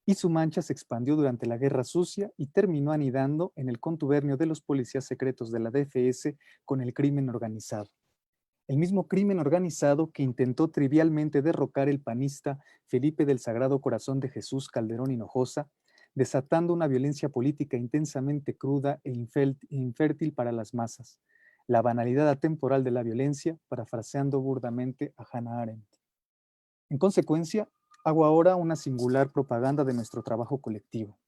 y su mancha se expandió durante la Guerra Sucia y terminó anidando en el contubernio de los policías secretos de la DFS con el crimen organizado. El mismo crimen organizado que intentó trivialmente derrocar el panista Felipe del Sagrado Corazón de Jesús Calderón Hinojosa, desatando una violencia política intensamente cruda e infértil para las masas, la banalidad atemporal de la violencia, parafraseando burdamente a Hannah Arendt. En consecuencia, hago ahora una singular propaganda de nuestro trabajo colectivo.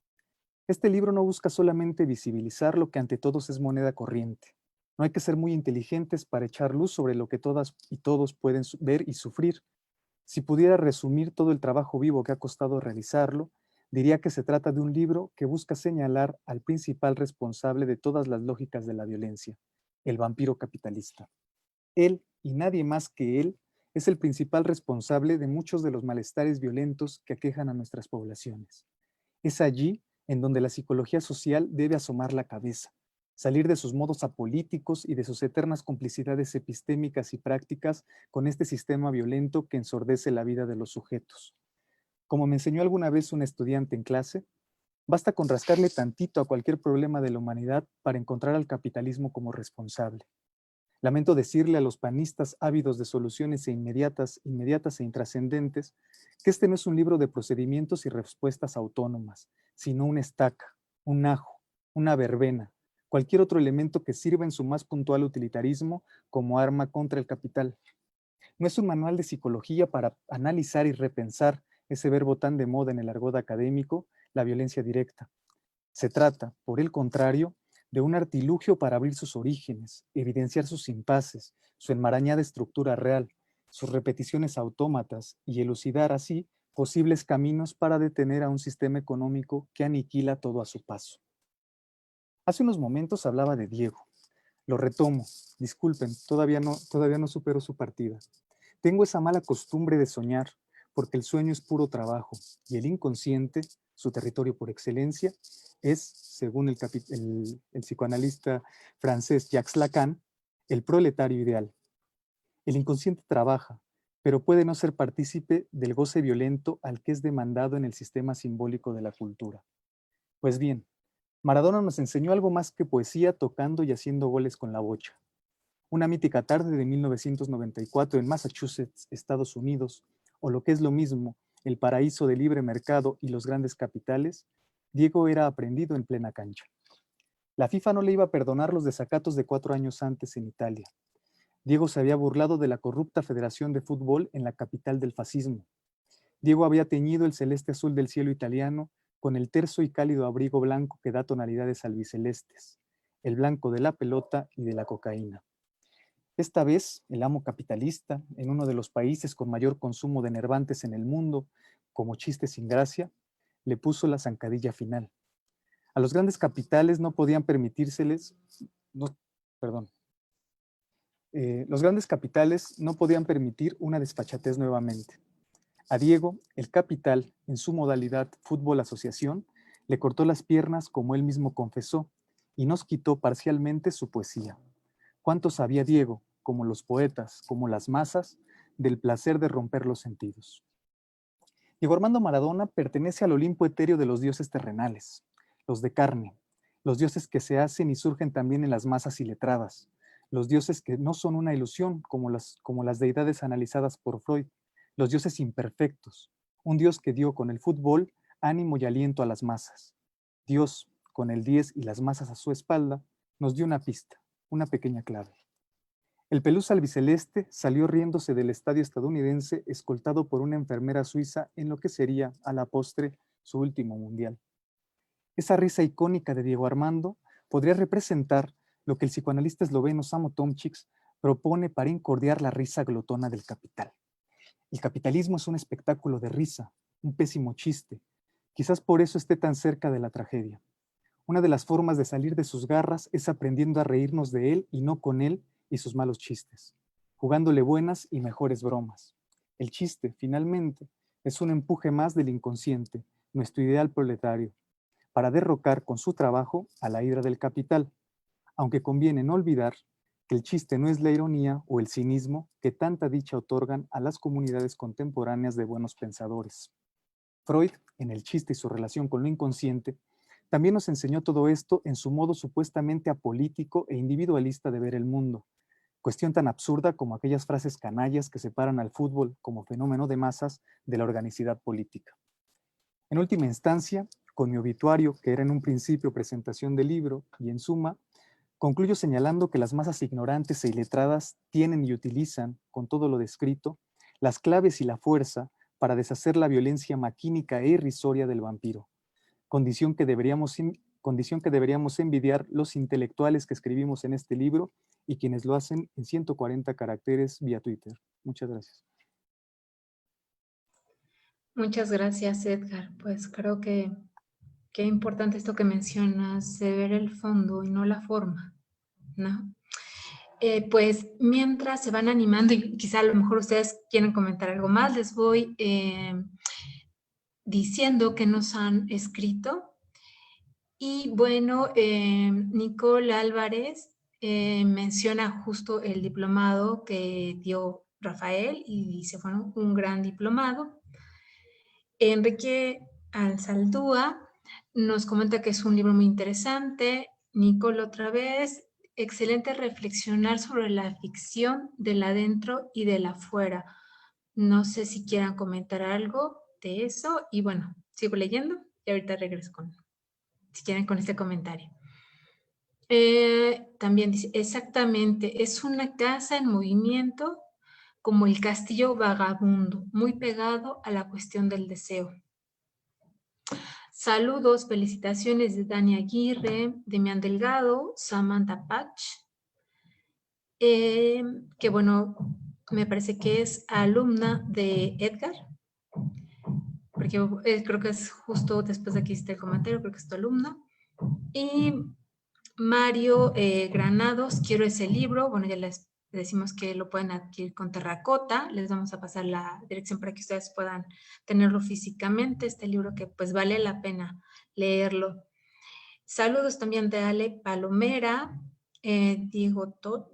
Este libro no busca solamente visibilizar lo que ante todos es moneda corriente. No hay que ser muy inteligentes para echar luz sobre lo que todas y todos pueden ver y sufrir. Si pudiera resumir todo el trabajo vivo que ha costado realizarlo, diría que se trata de un libro que busca señalar al principal responsable de todas las lógicas de la violencia, el vampiro capitalista. Él, y nadie más que él, es el principal responsable de muchos de los malestares violentos que aquejan a nuestras poblaciones. Es allí en donde la psicología social debe asomar la cabeza, salir de sus modos apolíticos y de sus eternas complicidades epistémicas y prácticas con este sistema violento que ensordece la vida de los sujetos. Como me enseñó alguna vez un estudiante en clase, basta con rascarle tantito a cualquier problema de la humanidad para encontrar al capitalismo como responsable. Lamento decirle a los panistas ávidos de soluciones inmediatas e intrascendentes que este no es un libro de procedimientos y respuestas autónomas, sino una estaca, un ajo, una verbena, cualquier otro elemento que sirva en su más puntual utilitarismo como arma contra el capital. No es un manual de psicología para analizar y repensar ese verbo tan de moda en el argot académico, la violencia directa. Se trata, por el contrario, de un artilugio para abrir sus orígenes, evidenciar sus impases, su enmarañada estructura real, sus repeticiones autómatas y elucidar así posibles caminos para detener a un sistema económico que aniquila todo a su paso. Hace unos momentos hablaba de Diego. Lo retomo, disculpen, todavía no supero su partida. Tengo esa mala costumbre de soñar, porque el sueño es puro trabajo, y el inconsciente, su territorio por excelencia, es, según el psicoanalista francés Jacques Lacan, el proletario ideal. El inconsciente trabaja, pero puede no ser partícipe del goce violento al que es demandado en el sistema simbólico de la cultura. Pues bien, Maradona nos enseñó algo más que poesía tocando y haciendo goles con la bocha. Una mítica tarde de 1994 en Massachusetts, Estados Unidos, o lo que es lo mismo, el paraíso del libre mercado y los grandes capitales, Diego era aprendido en plena cancha. La FIFA no le iba a perdonar los desacatos de 4 años antes en Italia. Diego se había burlado de la corrupta Federación de Fútbol en la capital del fascismo. Diego había teñido el celeste azul del cielo italiano con el terso y cálido abrigo blanco que da tonalidades albicelestes, el blanco de la pelota y de la cocaína. Esta vez, el amo capitalista, en uno de los países con mayor consumo de enervantes en el mundo, como chiste sin gracia, le puso la zancadilla final. A los grandes capitales no podían permitírseles, los grandes capitales no podían permitir una desfachatez nuevamente. A Diego, el capital, en su modalidad fútbol asociación, le cortó las piernas como él mismo confesó y nos quitó parcialmente su poesía. ¿Cuánto sabía Diego, como los poetas, como las masas, del placer de romper los sentidos? Diego Armando Maradona pertenece al Olimpo etéreo de los dioses terrenales, los de carne, los dioses que se hacen y surgen también en las masas iletradas, los dioses que no son una ilusión como las deidades analizadas por Freud, los dioses imperfectos, un Dios que dio con el fútbol ánimo y aliento a las masas. Dios, con el 10 y las masas a su espalda, nos dio una pista, una pequeña clave. El pelús albiceleste salió riéndose del estadio estadounidense escoltado por una enfermera suiza en lo que sería, a la postre, su último mundial. Esa risa icónica de Diego Armando podría representar lo que el psicoanalista esloveno Samo Tomčić propone para incordiar la risa glotona del capital. El capitalismo es un espectáculo de risa, un pésimo chiste. Quizás por eso esté tan cerca de la tragedia. Una de las formas de salir de sus garras es aprendiendo a reírnos de él y no con él y sus malos chistes, jugándole buenas y mejores bromas. El chiste, finalmente, es un empuje más del inconsciente, nuestro ideal proletario, para derrocar con su trabajo a la hidra del capital, aunque conviene no olvidar que el chiste no es la ironía o el cinismo que tanta dicha otorgan a las comunidades contemporáneas de buenos pensadores. Freud, en el chiste y su relación con lo inconsciente, también nos enseñó todo esto en su modo supuestamente apolítico e individualista de ver el mundo, cuestión tan absurda como aquellas frases canallas que separan al fútbol como fenómeno de masas de la organicidad política. En última instancia, con mi obituario, que era en un principio presentación del libro, y en suma, concluyo señalando que las masas ignorantes e iletradas tienen y utilizan, con todo lo descrito, las claves y la fuerza para deshacer la violencia maquínica e irrisoria del vampiro, condición que deberíamos envidiar los intelectuales que escribimos en este libro y quienes lo hacen en 140 caracteres vía Twitter. Muchas gracias. Muchas gracias, Edgar. Pues creo que qué importante esto que mencionas, de ver el fondo y no la forma, ¿no? Pues mientras se van animando y quizá a lo mejor ustedes quieren comentar algo más, les voy diciendo que nos han escrito. Y bueno, Nicole Álvarez menciona justo el diplomado que dio Rafael y dice, bueno, un gran diplomado. Enrique Alzaldúa nos comenta que es un libro muy interesante. Nicole otra vez, excelente reflexionar sobre la ficción del adentro y del afuera. No sé si quieran comentar algo de eso. Y bueno, sigo leyendo y ahorita regreso si quieren con este comentario. También dice, exactamente, es una casa en movimiento como el castillo vagabundo, muy pegado a la cuestión del deseo. Saludos, felicitaciones de Dani Aguirre, Demián Delgado, Samantha Patch, que bueno, me parece que es alumna de Edgar, porque creo que es justo después de que hiciste el comentario, creo que es tu alumna. Y Mario Granados, quiero ese libro, bueno, ya les decimos que lo pueden adquirir con Terracota, les vamos a pasar la dirección para que ustedes puedan tenerlo físicamente, este libro que pues vale la pena leerlo. Saludos también de Ale Palomera, Diego Toch,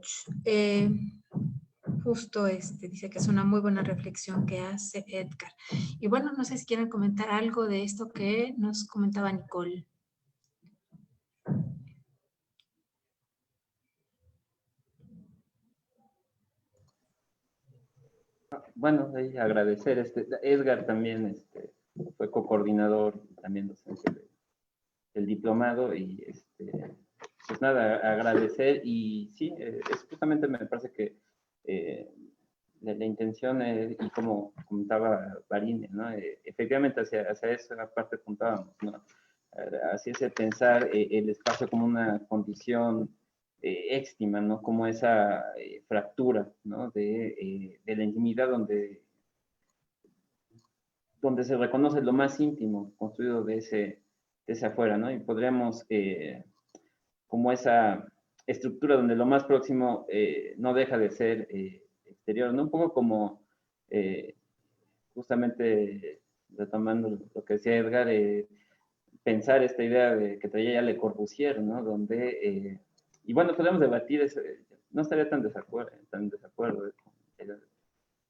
justo dice que es una muy buena reflexión que hace Edgar. Y bueno, no sé si quieren comentar algo de esto que nos comentaba Nicole. Bueno, ahí agradecer, Edgar también fue coordinador también docente del diplomado y pues nada, agradecer y sí, es justamente me parece que la intención y como comentaba Barine, ¿no? Efectivamente hacia esa parte apuntábamos, ¿no? Hacia ese pensar el espacio como una condición éxtima, ¿no? Como esa fractura, ¿no? De la intimidad donde se reconoce lo más íntimo construido de ese afuera, ¿no? Y podríamos, como esa estructura donde lo más próximo no deja de ser exterior, ¿no? Un poco como, justamente retomando lo que decía Edgar, pensar esta idea de que traía ya Le Corbusier, ¿no? Donde, y bueno, podemos debatir, no estaría tan desacuerdo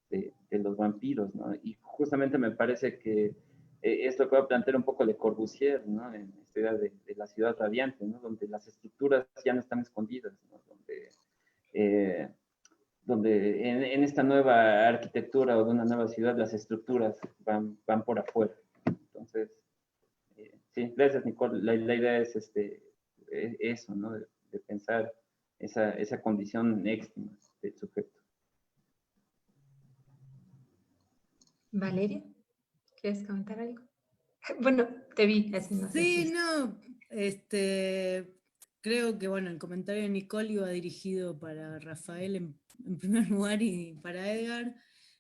de los vampiros, ¿no? Y justamente me parece que esto que va a plantear un poco Le Corbusier, ¿no? En esta idea de la ciudad radiante, ¿no? Donde las estructuras ya no están escondidas, ¿no? Donde en esta nueva arquitectura o de una nueva ciudad las estructuras van por afuera. Entonces, sí, gracias Nicole. La idea es eso, ¿no? De pensar esa condición éxtima del sujeto. Valeria, ¿quieres comentar algo? Bueno, te vi, así no sé. Sí, no, creo que, bueno, el comentario de Nicole iba dirigido para Rafael en primer lugar y para Edgar.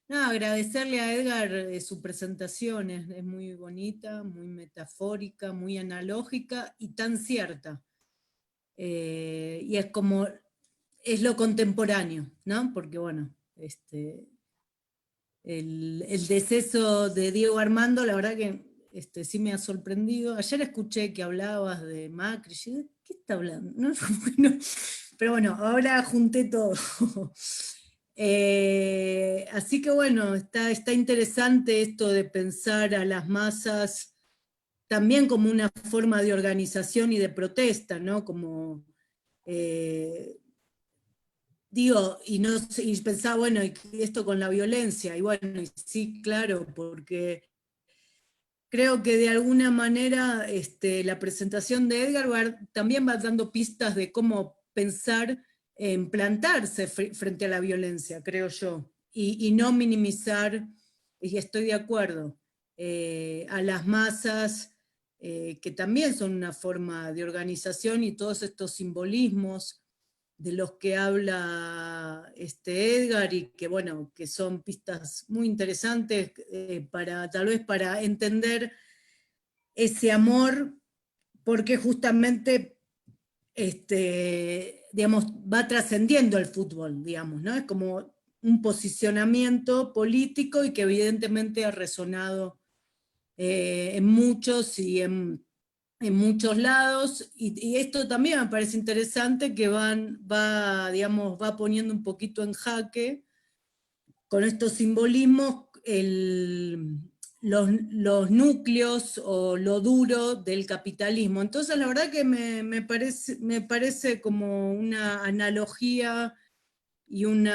No, agradecerle a Edgar su presentación, es muy bonita, muy metafórica, muy analógica y tan cierta. Y es como, es lo contemporáneo, ¿no? Porque, bueno, el deceso de Diego Armando, la verdad que sí me ha sorprendido. Ayer escuché que hablabas de Macri, y yo, ¿qué está hablando? No, no. Pero bueno, ahora junté todo. Así que bueno, está interesante esto de pensar a las masas también como una forma de organización y de protesta, ¿no? Como digo, y, no, y pensaba, bueno, y esto con la violencia, y bueno, y sí, claro, porque creo que de alguna manera la presentación de Edgar también va dando pistas de cómo pensar en plantarse frente a la violencia, creo yo, y no minimizar, y estoy de acuerdo, a las masas, que también son una forma de organización y todos estos simbolismos de los que habla Edgar y que, bueno, que son pistas muy interesantes tal vez para entender ese amor, porque justamente digamos, va trascendiendo el fútbol, digamos, ¿no? Es como un posicionamiento político y que evidentemente ha resonado en muchos y en muchos lados, y esto también me parece interesante que digamos, va poniendo un poquito en jaque con estos simbolismos los núcleos o lo duro del capitalismo. Entonces la verdad que me parece como una analogía y un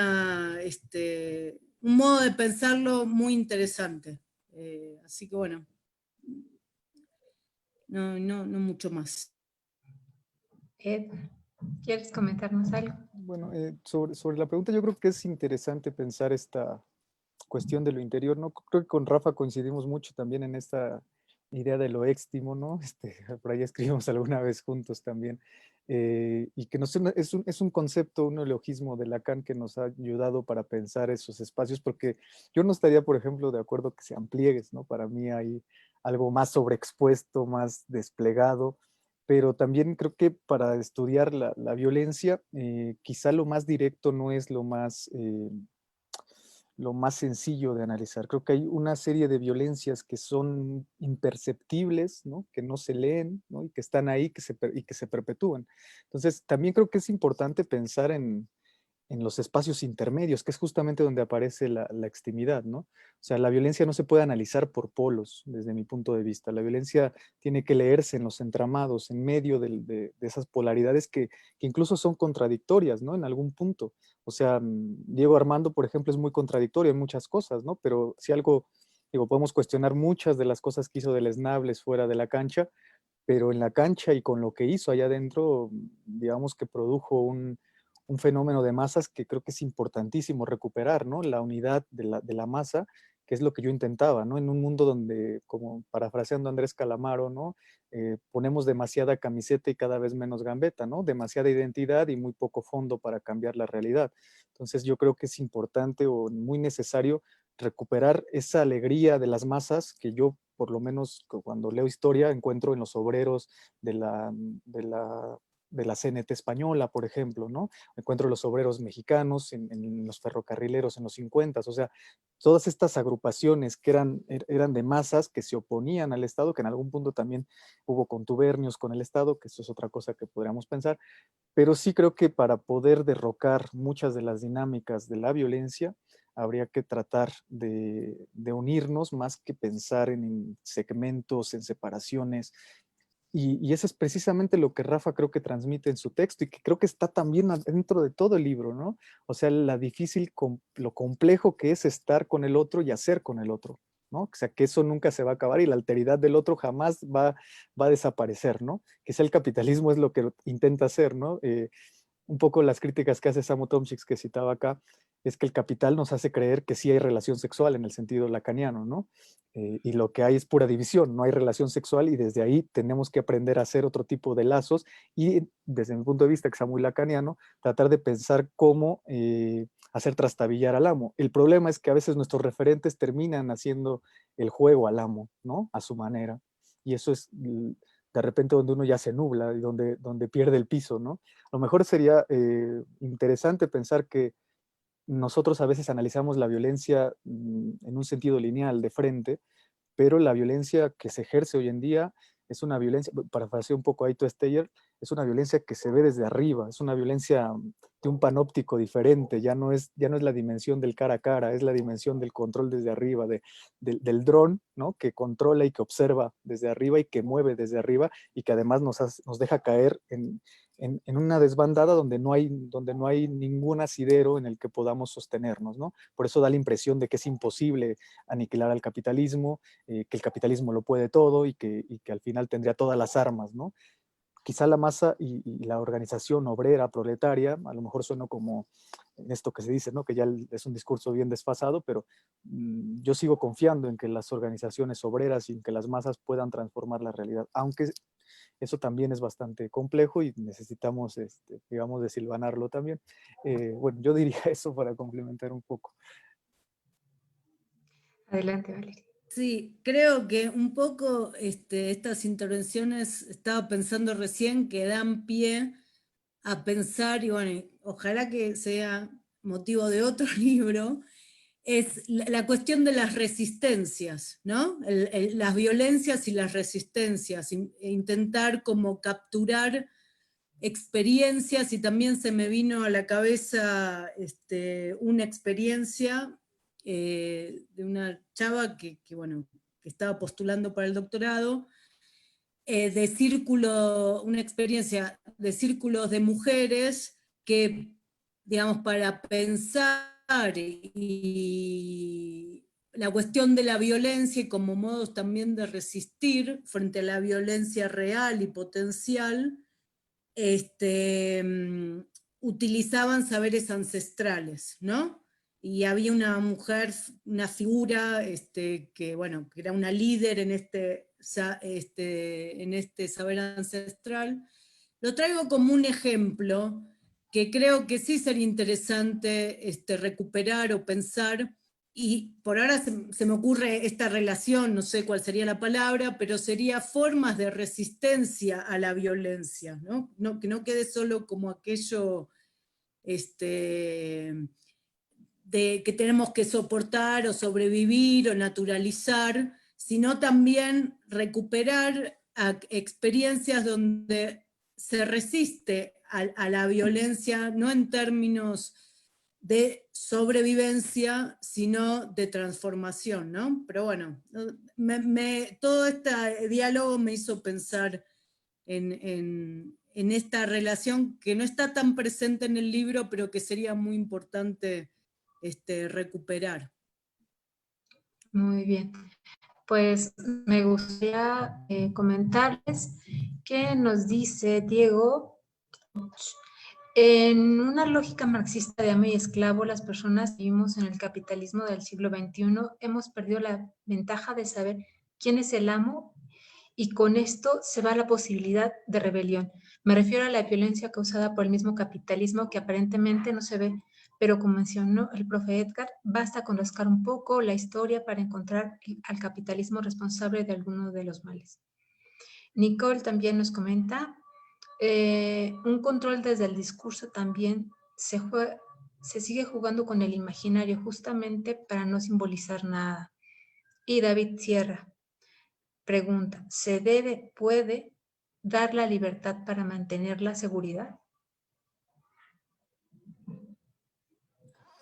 modo de pensarlo muy interesante. Así que bueno, no mucho más. Ed, ¿quieres comentarnos algo? Bueno, sobre la pregunta, yo creo que es interesante pensar esta cuestión de lo interior, ¿no? Creo que con Rafa coincidimos mucho también en esta idea de lo éxtimo, ¿no? Por ahí escribimos alguna vez juntos también, y que es un concepto, un neologismo de Lacan que nos ha ayudado para pensar esos espacios, porque yo no estaría, por ejemplo, de acuerdo que sean pliegues, ¿no? Para mí hay algo más sobreexpuesto, más desplegado, pero también creo que para estudiar la violencia, quizá lo más directo no es lo más sencillo de analizar. Creo que hay una serie de violencias que son imperceptibles, ¿no? Que no se leen, ¿no? Y que están ahí y que se perpetúan. Entonces, también creo que es importante pensar en los espacios intermedios, que es justamente donde aparece la extremidad, ¿no? O sea, la violencia no se puede analizar por polos, desde mi punto de vista. La violencia tiene que leerse en los entramados, en medio de esas polaridades que incluso son contradictorias, ¿no? En algún punto. O sea, Diego Armando, por ejemplo, es muy contradictorio en muchas cosas, ¿no? Pero si algo, digo, podemos cuestionar muchas de las cosas que hizo Deleznables fuera de la cancha, pero en la cancha y con lo que hizo allá adentro, digamos que produjo un fenómeno de masas que creo que es importantísimo recuperar, ¿no? La unidad de la masa, que es lo que yo intentaba, ¿no? En un mundo donde, como parafraseando a Andrés Calamaro, ¿no? Ponemos demasiada camiseta y cada vez menos gambeta, ¿no? Demasiada identidad y muy poco fondo para cambiar la realidad. Entonces yo creo que es importante o muy necesario recuperar esa alegría de las masas que yo, por lo menos cuando leo historia, encuentro en los obreros de la CNT española, por ejemplo, ¿no? Encuentro los obreros mexicanos en los ferrocarrileros en los 50, o sea, todas estas agrupaciones que eran de masas que se oponían al Estado, que en algún punto también hubo contubernios con el Estado, que eso es otra cosa que podríamos pensar, pero sí creo que para poder derrocar muchas de las dinámicas de la violencia, habría que tratar de unirnos más que pensar en segmentos, en separaciones. Y eso es precisamente lo que Rafa creo que transmite en su texto y que creo que está también dentro de todo el libro, ¿no? O sea, lo complejo que es estar con el otro y hacer con el otro, ¿no? O sea, que eso nunca se va a acabar y la alteridad del otro jamás va a desaparecer, ¿no? Que sea el capitalismo es lo que intenta hacer, ¿no? Un poco las críticas que hace Samo Tomczyk que citaba acá, es que el capital nos hace creer que sí hay relación sexual en el sentido lacaniano, ¿no? Y lo que hay es pura división, no hay relación sexual y desde ahí tenemos que aprender a hacer otro tipo de lazos y desde mi punto de vista, que sea muy lacaniano, tratar de pensar cómo hacer trastabillar al amo. El problema es que a veces nuestros referentes terminan haciendo el juego al amo, ¿no? A su manera. Y eso es de repente donde uno ya se nubla y donde pierde el piso, ¿no? A lo mejor sería interesante pensar que nosotros a veces analizamos la violencia en un sentido lineal, de frente, pero la violencia que se ejerce hoy en día es una violencia, parafrasear un poco a Ito Steyer, es una violencia que se ve desde arriba, es una violencia de un panóptico diferente, ya no es la dimensión del cara a cara, es la dimensión del control desde arriba, del dron, ¿no? Que controla y que observa desde arriba y que mueve desde arriba y que además nos deja caer en una desbandada donde no hay ningún asidero en el que podamos sostenernos, ¿no? Por eso da la impresión de que es imposible aniquilar al capitalismo, que el capitalismo lo puede todo y que al final tendría todas las armas, ¿no? Quizá la masa y la organización obrera, proletaria, a lo mejor suena como en esto que se dice, ¿no? Que ya es un discurso bien desfasado, pero yo sigo confiando en que las organizaciones obreras y en que las masas puedan transformar la realidad, aunque eso también es bastante complejo y necesitamos, digamos, desilvanarlo también. Bueno, yo diría eso para complementar un poco. Adelante, Valeria. Sí, creo que un poco estas intervenciones, estaba pensando recién, que dan pie a pensar, y bueno, ojalá que sea motivo de otro libro, es la cuestión de las resistencias, ¿no? Las violencias y las resistencias, intentar como capturar experiencias, y también se me vino a la cabeza una experiencia de una chava que estaba postulando para el doctorado, de círculo, una experiencia de círculos de mujeres que, digamos, para pensar y la cuestión de la violencia y como modos también de resistir frente a la violencia real y potencial, utilizaban saberes ancestrales, ¿no? Y había una mujer, una figura que era una líder en este saber ancestral. Lo traigo como un ejemplo que creo que sí sería interesante recuperar o pensar, y por ahora se me ocurre esta relación, no sé cuál sería la palabra, pero sería formas de resistencia a la violencia, ¿no? Que no quede solo como aquello que tenemos que soportar o sobrevivir o naturalizar, sino también recuperar experiencias donde se resiste a la violencia, no en términos de sobrevivencia, sino de transformación, ¿no? Pero bueno, todo este diálogo me hizo pensar en esta relación que no está tan presente en el libro, pero que sería muy importante recuperar. Muy bien. Pues me gustaría comentarles que nos dice Diego: en una lógica marxista de amo y esclavo, las personas que vivimos en el capitalismo del siglo XXI hemos perdido la ventaja de saber quién es el amo, y con esto se va la posibilidad de rebelión. Me refiero a la violencia causada por el mismo capitalismo que aparentemente no se ve, pero como mencionó el profe Edgar, basta con rascar un poco la historia para encontrar al capitalismo responsable de alguno de los males. Nicole también nos comenta: un control desde el discurso también se sigue jugando con el imaginario justamente para no simbolizar nada. Y David Sierra pregunta: puede dar la libertad para mantener la seguridad?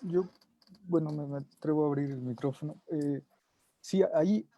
Yo, bueno, me atrevo a abrir el micrófono. Sí, ahí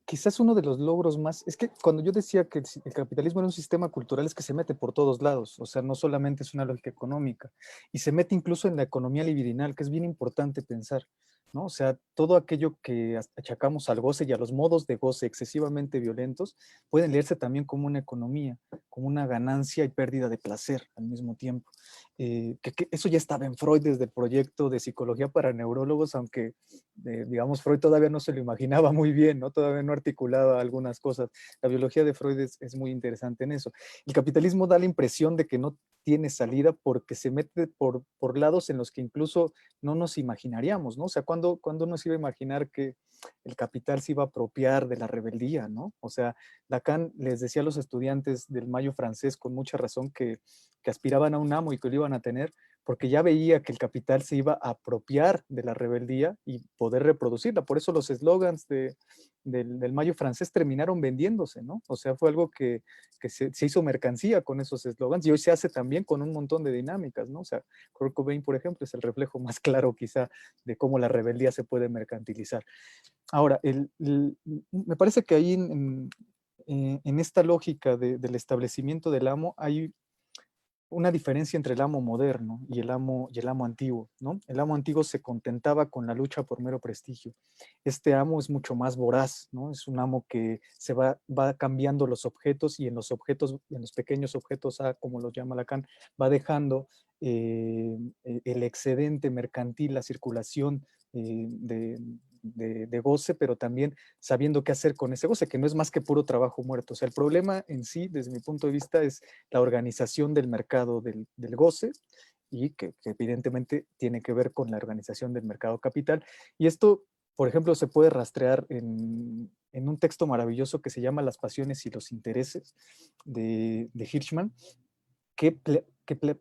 quizás uno de los logros más, es que cuando yo decía que el capitalismo era un sistema cultural, es que se mete por todos lados, o sea, no solamente es una lógica económica, y se mete incluso en la economía libidinal, que es bien importante pensar, ¿no? O sea, todo aquello que achacamos al goce y a los modos de goce excesivamente violentos, pueden leerse también como una economía, como una ganancia y pérdida de placer al mismo tiempo. Que eso ya estaba en Freud desde el proyecto de psicología para neurólogos, aunque digamos, Freud todavía no se lo imaginaba muy bien, ¿no? Todavía no articulaba algunas cosas. La biología de Freud es muy interesante en eso. El capitalismo da la impresión de que no tiene salida porque se mete por lados en los que incluso no nos imaginaríamos, ¿no? O sea, ¿cuándo nos iba a imaginar que el capital se iba a apropiar de la rebeldía, ¿no? O sea, Lacan les decía a los estudiantes del Mayo francés con mucha razón que aspiraban a un amo y que lo iban a tener, porque ya veía que el capital se iba a apropiar de la rebeldía y poder reproducirla. Por eso los eslogans del Mayo francés terminaron vendiéndose, ¿no? O sea, fue algo que se hizo mercancía con esos eslogans y hoy se hace también con un montón de dinámicas, ¿no? O sea, Kurt Cobain, por ejemplo, es el reflejo más claro quizá de cómo la rebeldía se puede mercantilizar. Ahora, me parece que ahí en esta lógica del establecimiento del amo hay una diferencia entre el amo moderno y el amo antiguo, ¿no? El amo antiguo se contentaba con la lucha por mero prestigio. Este amo es mucho más voraz, ¿no? Es un amo que se va cambiando los objetos y en los pequeños objetos, como los llama Lacan, va dejando el excedente mercantil, la circulación de goce, pero también sabiendo qué hacer con ese goce, que no es más que puro trabajo muerto. O sea, el problema en sí, desde mi punto de vista, es la organización del mercado del goce, y que evidentemente tiene que ver con la organización del mercado capital. Y esto, por ejemplo, se puede rastrear en un texto maravilloso que se llama Las pasiones y los intereses, de Hirschman, que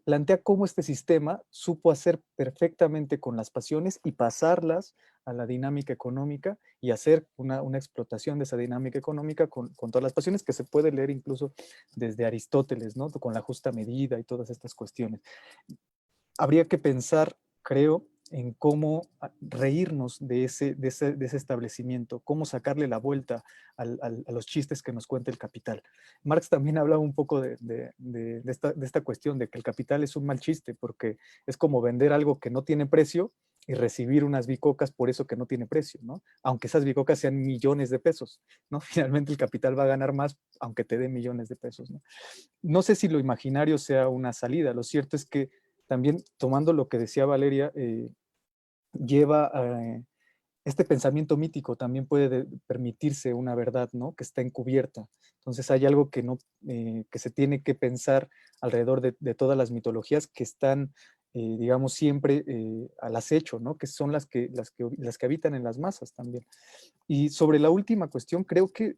plantea cómo este sistema supo hacer perfectamente con las pasiones y pasarlas a la dinámica económica y hacer una explotación de esa dinámica económica con todas las pasiones, que se puede leer incluso desde Aristóteles, ¿no? Con la justa medida y todas estas cuestiones. Habría que pensar, creo, en cómo reírnos de ese establecimiento, cómo sacarle la vuelta a los chistes que nos cuenta el capital. Marx también hablaba un poco de esta cuestión de que el capital es un mal chiste, porque es como vender algo que no tiene precio y recibir unas bicocas por eso que no tiene precio, ¿no? Aunque esas bicocas sean millones de pesos, ¿no? Finalmente el capital va a ganar más aunque te dé millones de pesos, ¿no? No sé si lo imaginario sea una salida. Lo cierto es que también, tomando lo que decía Valeria, lleva a este pensamiento mítico, también puede permitirse una verdad, ¿no? Que está encubierta. Entonces hay algo que, que se tiene que pensar alrededor de todas las mitologías que están, digamos, siempre al acecho, ¿no? Que son las que habitan en las masas también. Y sobre la última cuestión, creo que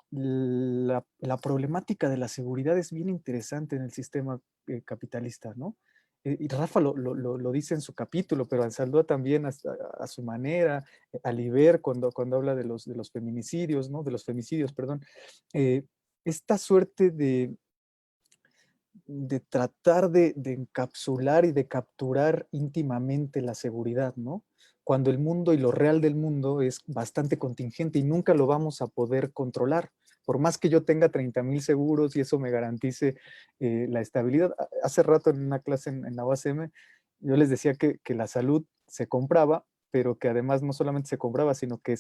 la problemática de la seguridad es bien interesante en el sistema capitalista, ¿no? y Rafa lo dice en su capítulo, pero Ansaldúa también a su manera, Aliber cuando habla de los feminicidios, ¿no? De los femicidios, perdón. Esta suerte de tratar de encapsular y de capturar íntimamente la seguridad, ¿no? Cuando el mundo y lo real del mundo es bastante contingente y nunca lo vamos a poder controlar. Por más que yo tenga 30,000 seguros y eso me garantice la estabilidad. Hace rato en una clase en la UASM, yo les decía que la salud se compraba, pero que además no solamente se compraba, sino que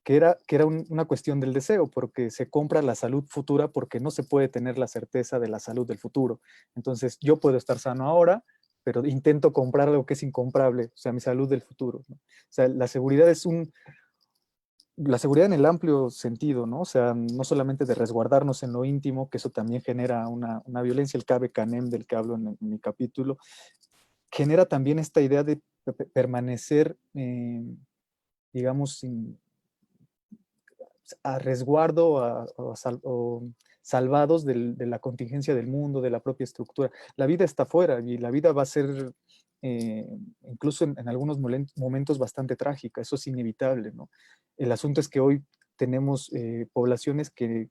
era una cuestión del deseo, porque se compra la salud futura porque no se puede tener la certeza de la salud del futuro. Entonces, yo puedo estar sano ahora, pero intento comprar algo que es incomprable, o sea, mi salud del futuro, ¿no? O sea, la seguridad es la seguridad en el amplio sentido, ¿no? O sea, no solamente de resguardarnos en lo íntimo, que eso también genera una violencia, el Cabe Canem del que hablo en mi capítulo, genera también esta idea de permanecer, digamos, a resguardo o salvados de la contingencia del mundo, de la propia estructura. La vida está afuera y la vida va a ser incluso en algunos momentos bastante trágica, eso es inevitable, ¿no? El asunto es que hoy tenemos poblaciones que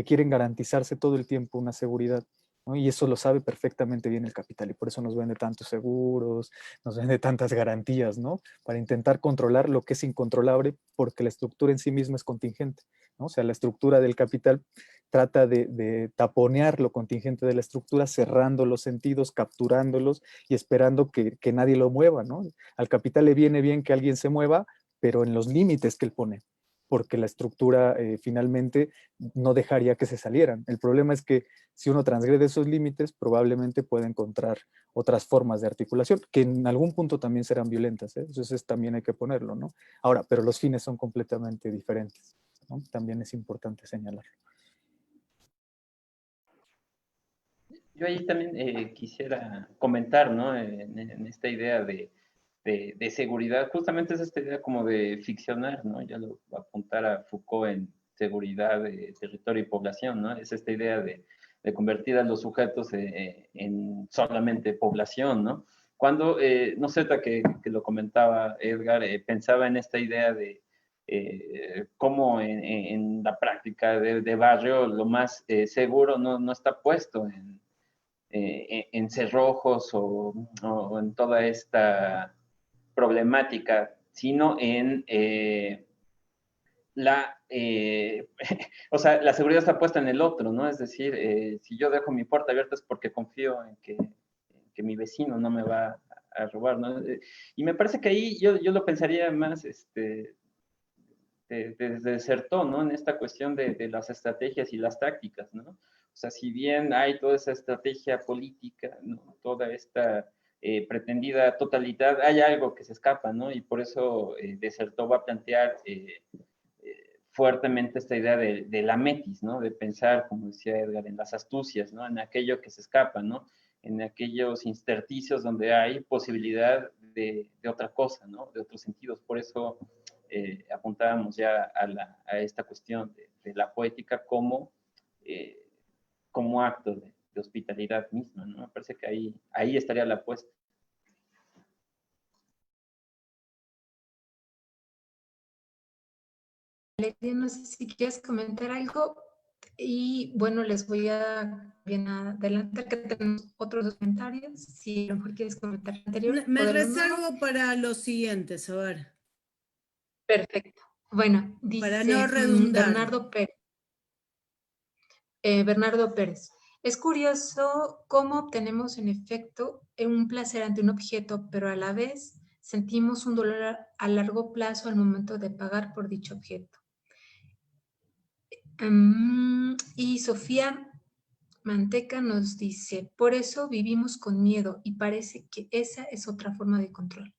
quieren garantizarse todo el tiempo una seguridad, ¿no? Y eso lo sabe perfectamente bien el capital y por eso nos vende tantos seguros, nos vende tantas garantías, ¿no? Para intentar controlar lo que es incontrolable porque la estructura en sí misma es contingente, ¿no? O sea, la estructura del capital trata de taponear lo contingente de la estructura, cerrando los sentidos, capturándolos y esperando que nadie lo mueva, ¿no? Al capital le viene bien que alguien se mueva, pero en los límites que él pone, porque la estructura finalmente no dejaría que se salieran. El problema es que si uno transgrede esos límites, probablemente puede encontrar otras formas de articulación, que en algún punto también serán violentas, ¿eh? Entonces también hay que ponerlo, ¿no? Ahora, pero los fines son completamente diferentes, ¿no? También es importante señalarlo. Yo ahí también quisiera comentar, ¿no? En esta idea de seguridad, justamente es esta idea como de ficcionar, ¿no? Ya lo apuntara Foucault en seguridad de territorio y población, ¿no? Es esta idea de convertir a los sujetos en solamente población, ¿no? Cuando, no sé, que lo comentaba Edgar, pensaba en esta idea de cómo en la práctica de barrio lo más seguro no está puesto en cerrojos o en toda esta problemática, sino en o sea, la seguridad está puesta en el otro, ¿no? Es decir, si yo dejo mi puerta abierta es porque confío en que mi vecino no me va a robar, ¿no? Y me parece que ahí yo lo pensaría más, desertó, ¿no? En esta cuestión de las estrategias y las tácticas, ¿no? O sea, si bien hay toda esa estrategia política, ¿no? Toda esta pretendida totalidad, hay algo que se escapa, ¿no? Y por eso Desertó va a plantear fuertemente esta idea de la metis, ¿no? De pensar, como decía Edgar, en las astucias, ¿no? En aquello que se escapa, ¿no? En aquellos intersticios donde hay posibilidad de otra cosa, ¿no? De otros sentidos. Por eso apuntábamos ya a esta cuestión de la poética como acto de hospitalidad misma, ¿no? Me parece que ahí estaría la apuesta. Valeria, no sé si quieres comentar algo y bueno, les voy a bien adelantar que tenemos otros dos comentarios. Si a lo mejor quieres comentar el anterior. Me reservo para los siguientes, a ver. Perfecto. Bueno, dice para no redundar. Bernardo Pérez. Es curioso cómo obtenemos en efecto un placer ante un objeto, pero a la vez sentimos un dolor a largo plazo al momento de pagar por dicho objeto. Y Sofía Manteca nos dice, por eso vivimos con miedo y parece que esa es otra forma de control.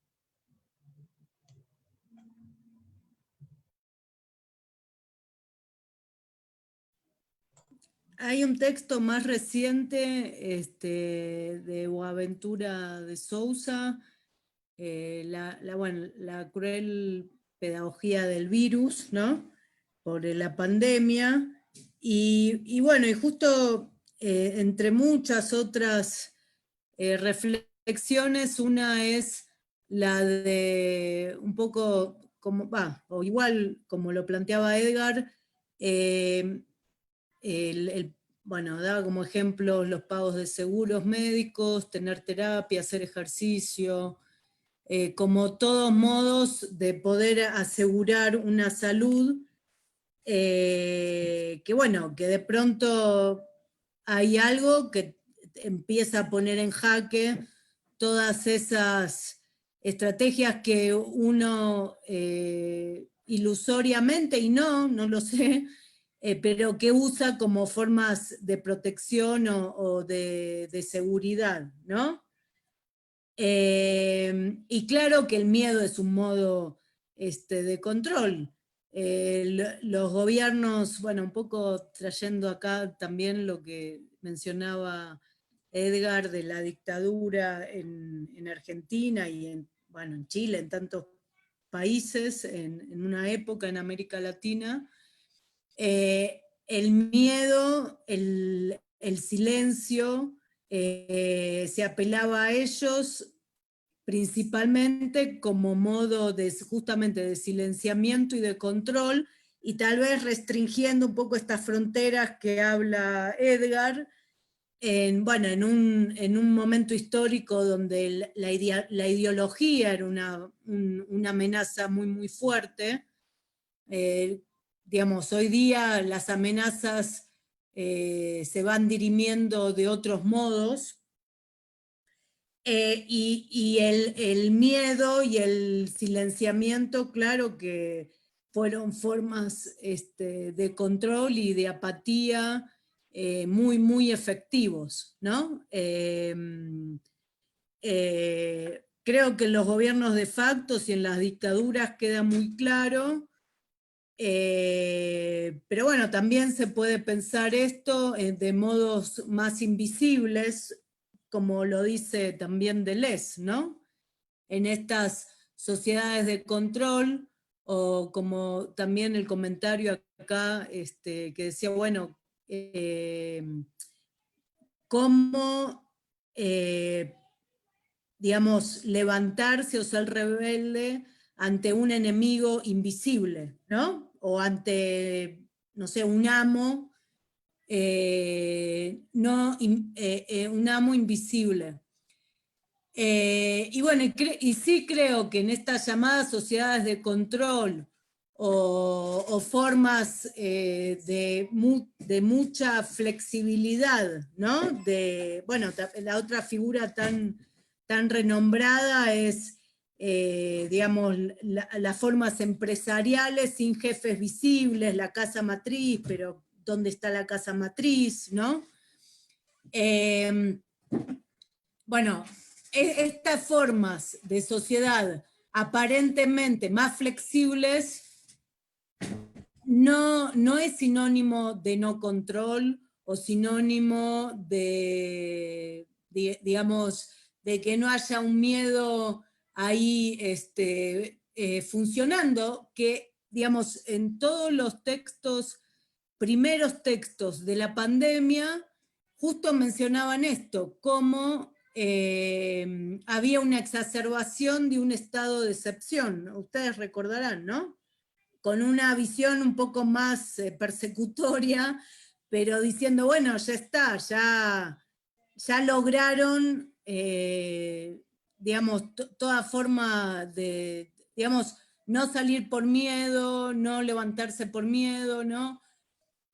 Hay un texto más reciente de Boaventura de Sousa, la cruel pedagogía del virus, ¿no? Por la pandemia. Y bueno, y justo entre muchas otras reflexiones. Una es la de un poco, como, o igual como lo planteaba Edgar, bueno, daba como ejemplo los pagos de seguros médicos, tener terapia, hacer ejercicio, como todos modos de poder asegurar una salud, que bueno, que de pronto hay algo que empieza a poner en jaque todas esas estrategias que uno ilusoriamente, y no lo sé, pero que usa como formas de protección o de seguridad, ¿no? Y claro que el miedo es un modo de control. Los gobiernos, bueno, un poco trayendo acá también lo que mencionaba Edgar de la dictadura en Argentina y bueno, en Chile, en tantos países, en una época en América Latina, el miedo, el silencio, se apelaba a ellos principalmente como modo justamente de silenciamiento y de control, y tal vez restringiendo un poco estas fronteras que habla Edgar, bueno, en un momento histórico donde la ideología era una amenaza muy, muy fuerte. Digamos, hoy día las amenazas se van dirimiendo de otros modos, y el miedo y el silenciamiento, claro que fueron formas de control y de apatía muy, muy efectivos, ¿no? Creo que en los gobiernos de facto y en las dictaduras queda muy claro. Pero bueno, también se puede pensar esto de modos más invisibles, como lo dice también Deleuze, ¿no? En estas sociedades de control, o como también el comentario acá que decía, bueno, cómo, digamos, levantarse o ser rebelde ante un enemigo invisible, ¿no? O ante, no sé, un amo, un amo invisible. Y bueno, y sí creo que en estas llamadas sociedades de control o formas de mucha flexibilidad, ¿no? Bueno, la otra figura tan renombrada es, digamos, las formas empresariales sin jefes visibles, la casa matriz, pero ¿dónde está la casa matriz, no? Bueno, estas formas de sociedad aparentemente más flexibles no es sinónimo de no control o sinónimo de digamos, de que no haya un miedo ahí funcionando, que, digamos, en todos los primeros textos de la pandemia, justo mencionaban esto, cómo había una exacerbación de un estado de excepción. Ustedes recordarán, ¿no? Con una visión un poco más persecutoria, pero diciendo, bueno, ya está, ya lograron, digamos, toda forma de, digamos, no salir por miedo, no levantarse por miedo, ¿no?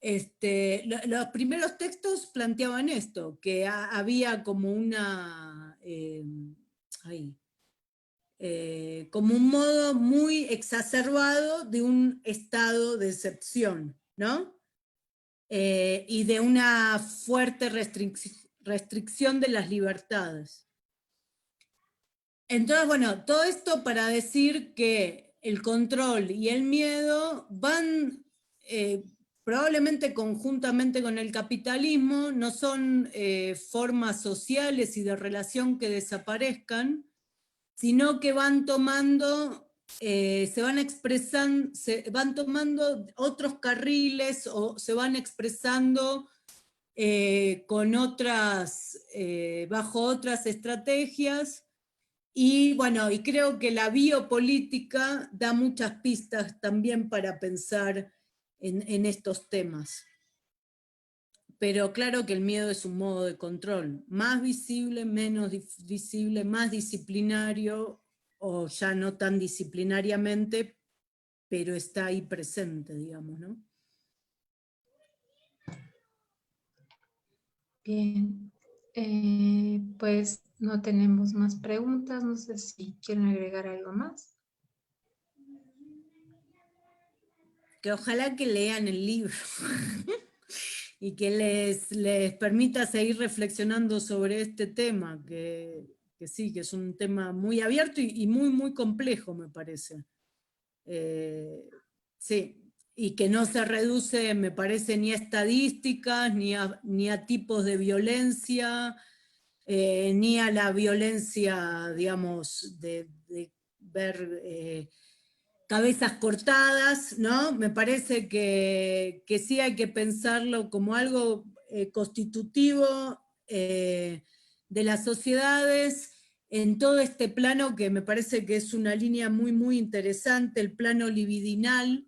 Los primeros textos planteaban esto, que había como una, como un modo muy exacerbado de un estado de excepción, ¿no? Y de una fuerte restricción de las libertades. Entonces, bueno, todo esto para decir que el control y el miedo van probablemente conjuntamente con el capitalismo, no son formas sociales y de relación que desaparezcan, sino que van tomando, se van tomando otros carriles o se van expresando con bajo otras estrategias, y bueno, y creo que la biopolítica da muchas pistas también para pensar en estos temas. Pero claro que el miedo es un modo de control, más visible, menos visible, más disciplinario, o ya no tan disciplinariamente, pero está ahí presente, digamos, ¿no? Bien, pues no tenemos más preguntas, no sé si quieren agregar algo más. Que ojalá que lean el libro y que les permita seguir reflexionando sobre este tema, que sí, que es un tema muy abierto y muy, muy complejo, me parece. Sí, y que no se reduce, me parece, ni a estadísticas, ni a tipos de violencia, ni a la violencia, digamos, de ver cabezas cortadas, ¿no? Me parece que sí hay que pensarlo como algo constitutivo de las sociedades, en todo este plano que me parece que es una línea muy, muy interesante, el plano libidinal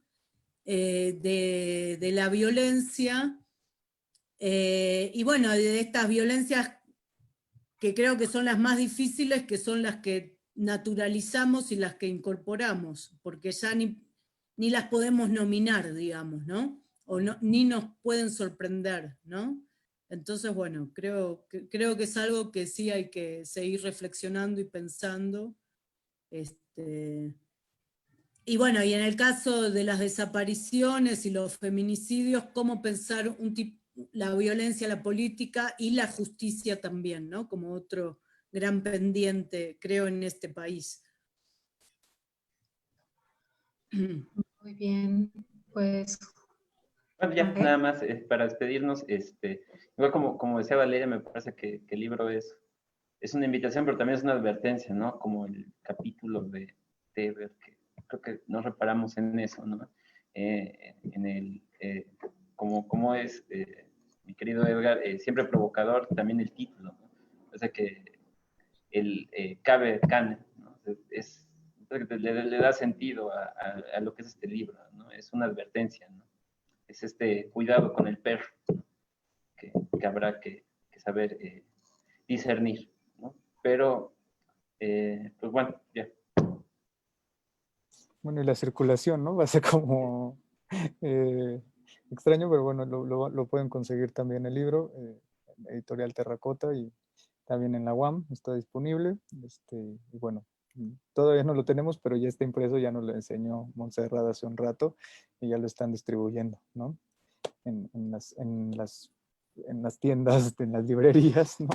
de la violencia, y bueno, de estas violencias que creo que son las más difíciles, que son las que naturalizamos y las que incorporamos, porque ya ni las podemos nominar, digamos, ¿no? Ni nos pueden sorprender, ¿no? Entonces, bueno, creo que es algo que sí hay que seguir reflexionando y pensando. Y bueno, y en el caso de las desapariciones y los feminicidios, cómo pensar la violencia, la política y la justicia también, ¿no? Como otro gran pendiente, creo, en este país. Muy bien, pues... Bueno, ya, nada más para despedirnos, igual como decía Valeria, me parece que el libro es una invitación, pero también es una advertencia, ¿no? Como el capítulo de Teber, que creo que nos reparamos en eso, ¿no? Como es, mi querido Edgar, siempre provocador, también el título, ¿no? O sea que el cabe cane, ¿no? Le da sentido a lo que es este libro, ¿no? Es una advertencia, ¿no? Es cuidado con el perro, ¿no? que habrá que saber discernir, ¿no? Pero, pues bueno, ya. Bueno, y la circulación, ¿no? Va a ser como extraño, pero bueno, lo pueden conseguir también el libro, Editorial Terracota, y también en la UAM está disponible. Y bueno, todavía no lo tenemos, pero ya está impreso, ya nos lo enseñó Montserrat hace un rato, y ya lo están distribuyendo, ¿no? En las tiendas, en las librerías, ¿no?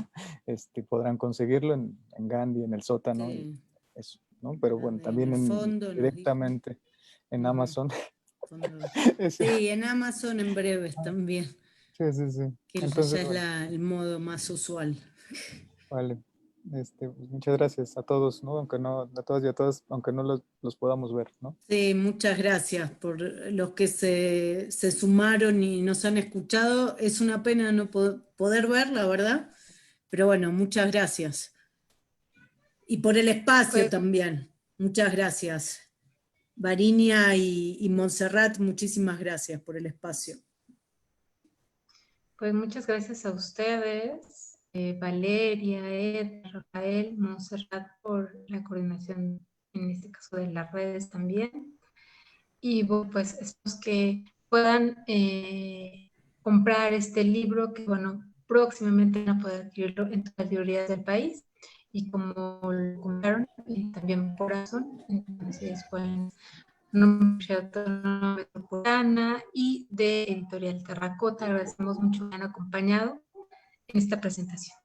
Podrán conseguirlo en Gandhi, en el sótano, Sí. y eso, ¿no? Pero bueno, En también el fondo, directamente en Amazon. Sí, en Amazon en breves también. Sí. Que Entonces, ya es bueno, el modo más usual. vale. Pues muchas gracias a todos, ¿no? Aunque no, a todas y a todas, aunque no los podamos ver, ¿no? Sí, muchas gracias por los que se sumaron y nos han escuchado. Es una pena no poder ver, la verdad, pero bueno, muchas gracias. Y por el espacio Pues, también. Muchas gracias. Varinia y Montserrat, muchísimas gracias por el espacio. pues muchas gracias a ustedes, Valeria, Ed, Rafael, Montserrat, por la coordinación, en este caso de las redes también. Y bueno, pues esperamos que puedan comprar este libro, que bueno, próximamente van a poder adquirirlo en todas las librerías del país. Y como lo comentaron, también por Amazon, entonces pueden Universidad Metropolitana y de Editorial Terracota. Agradecemos mucho que han acompañado en esta presentación.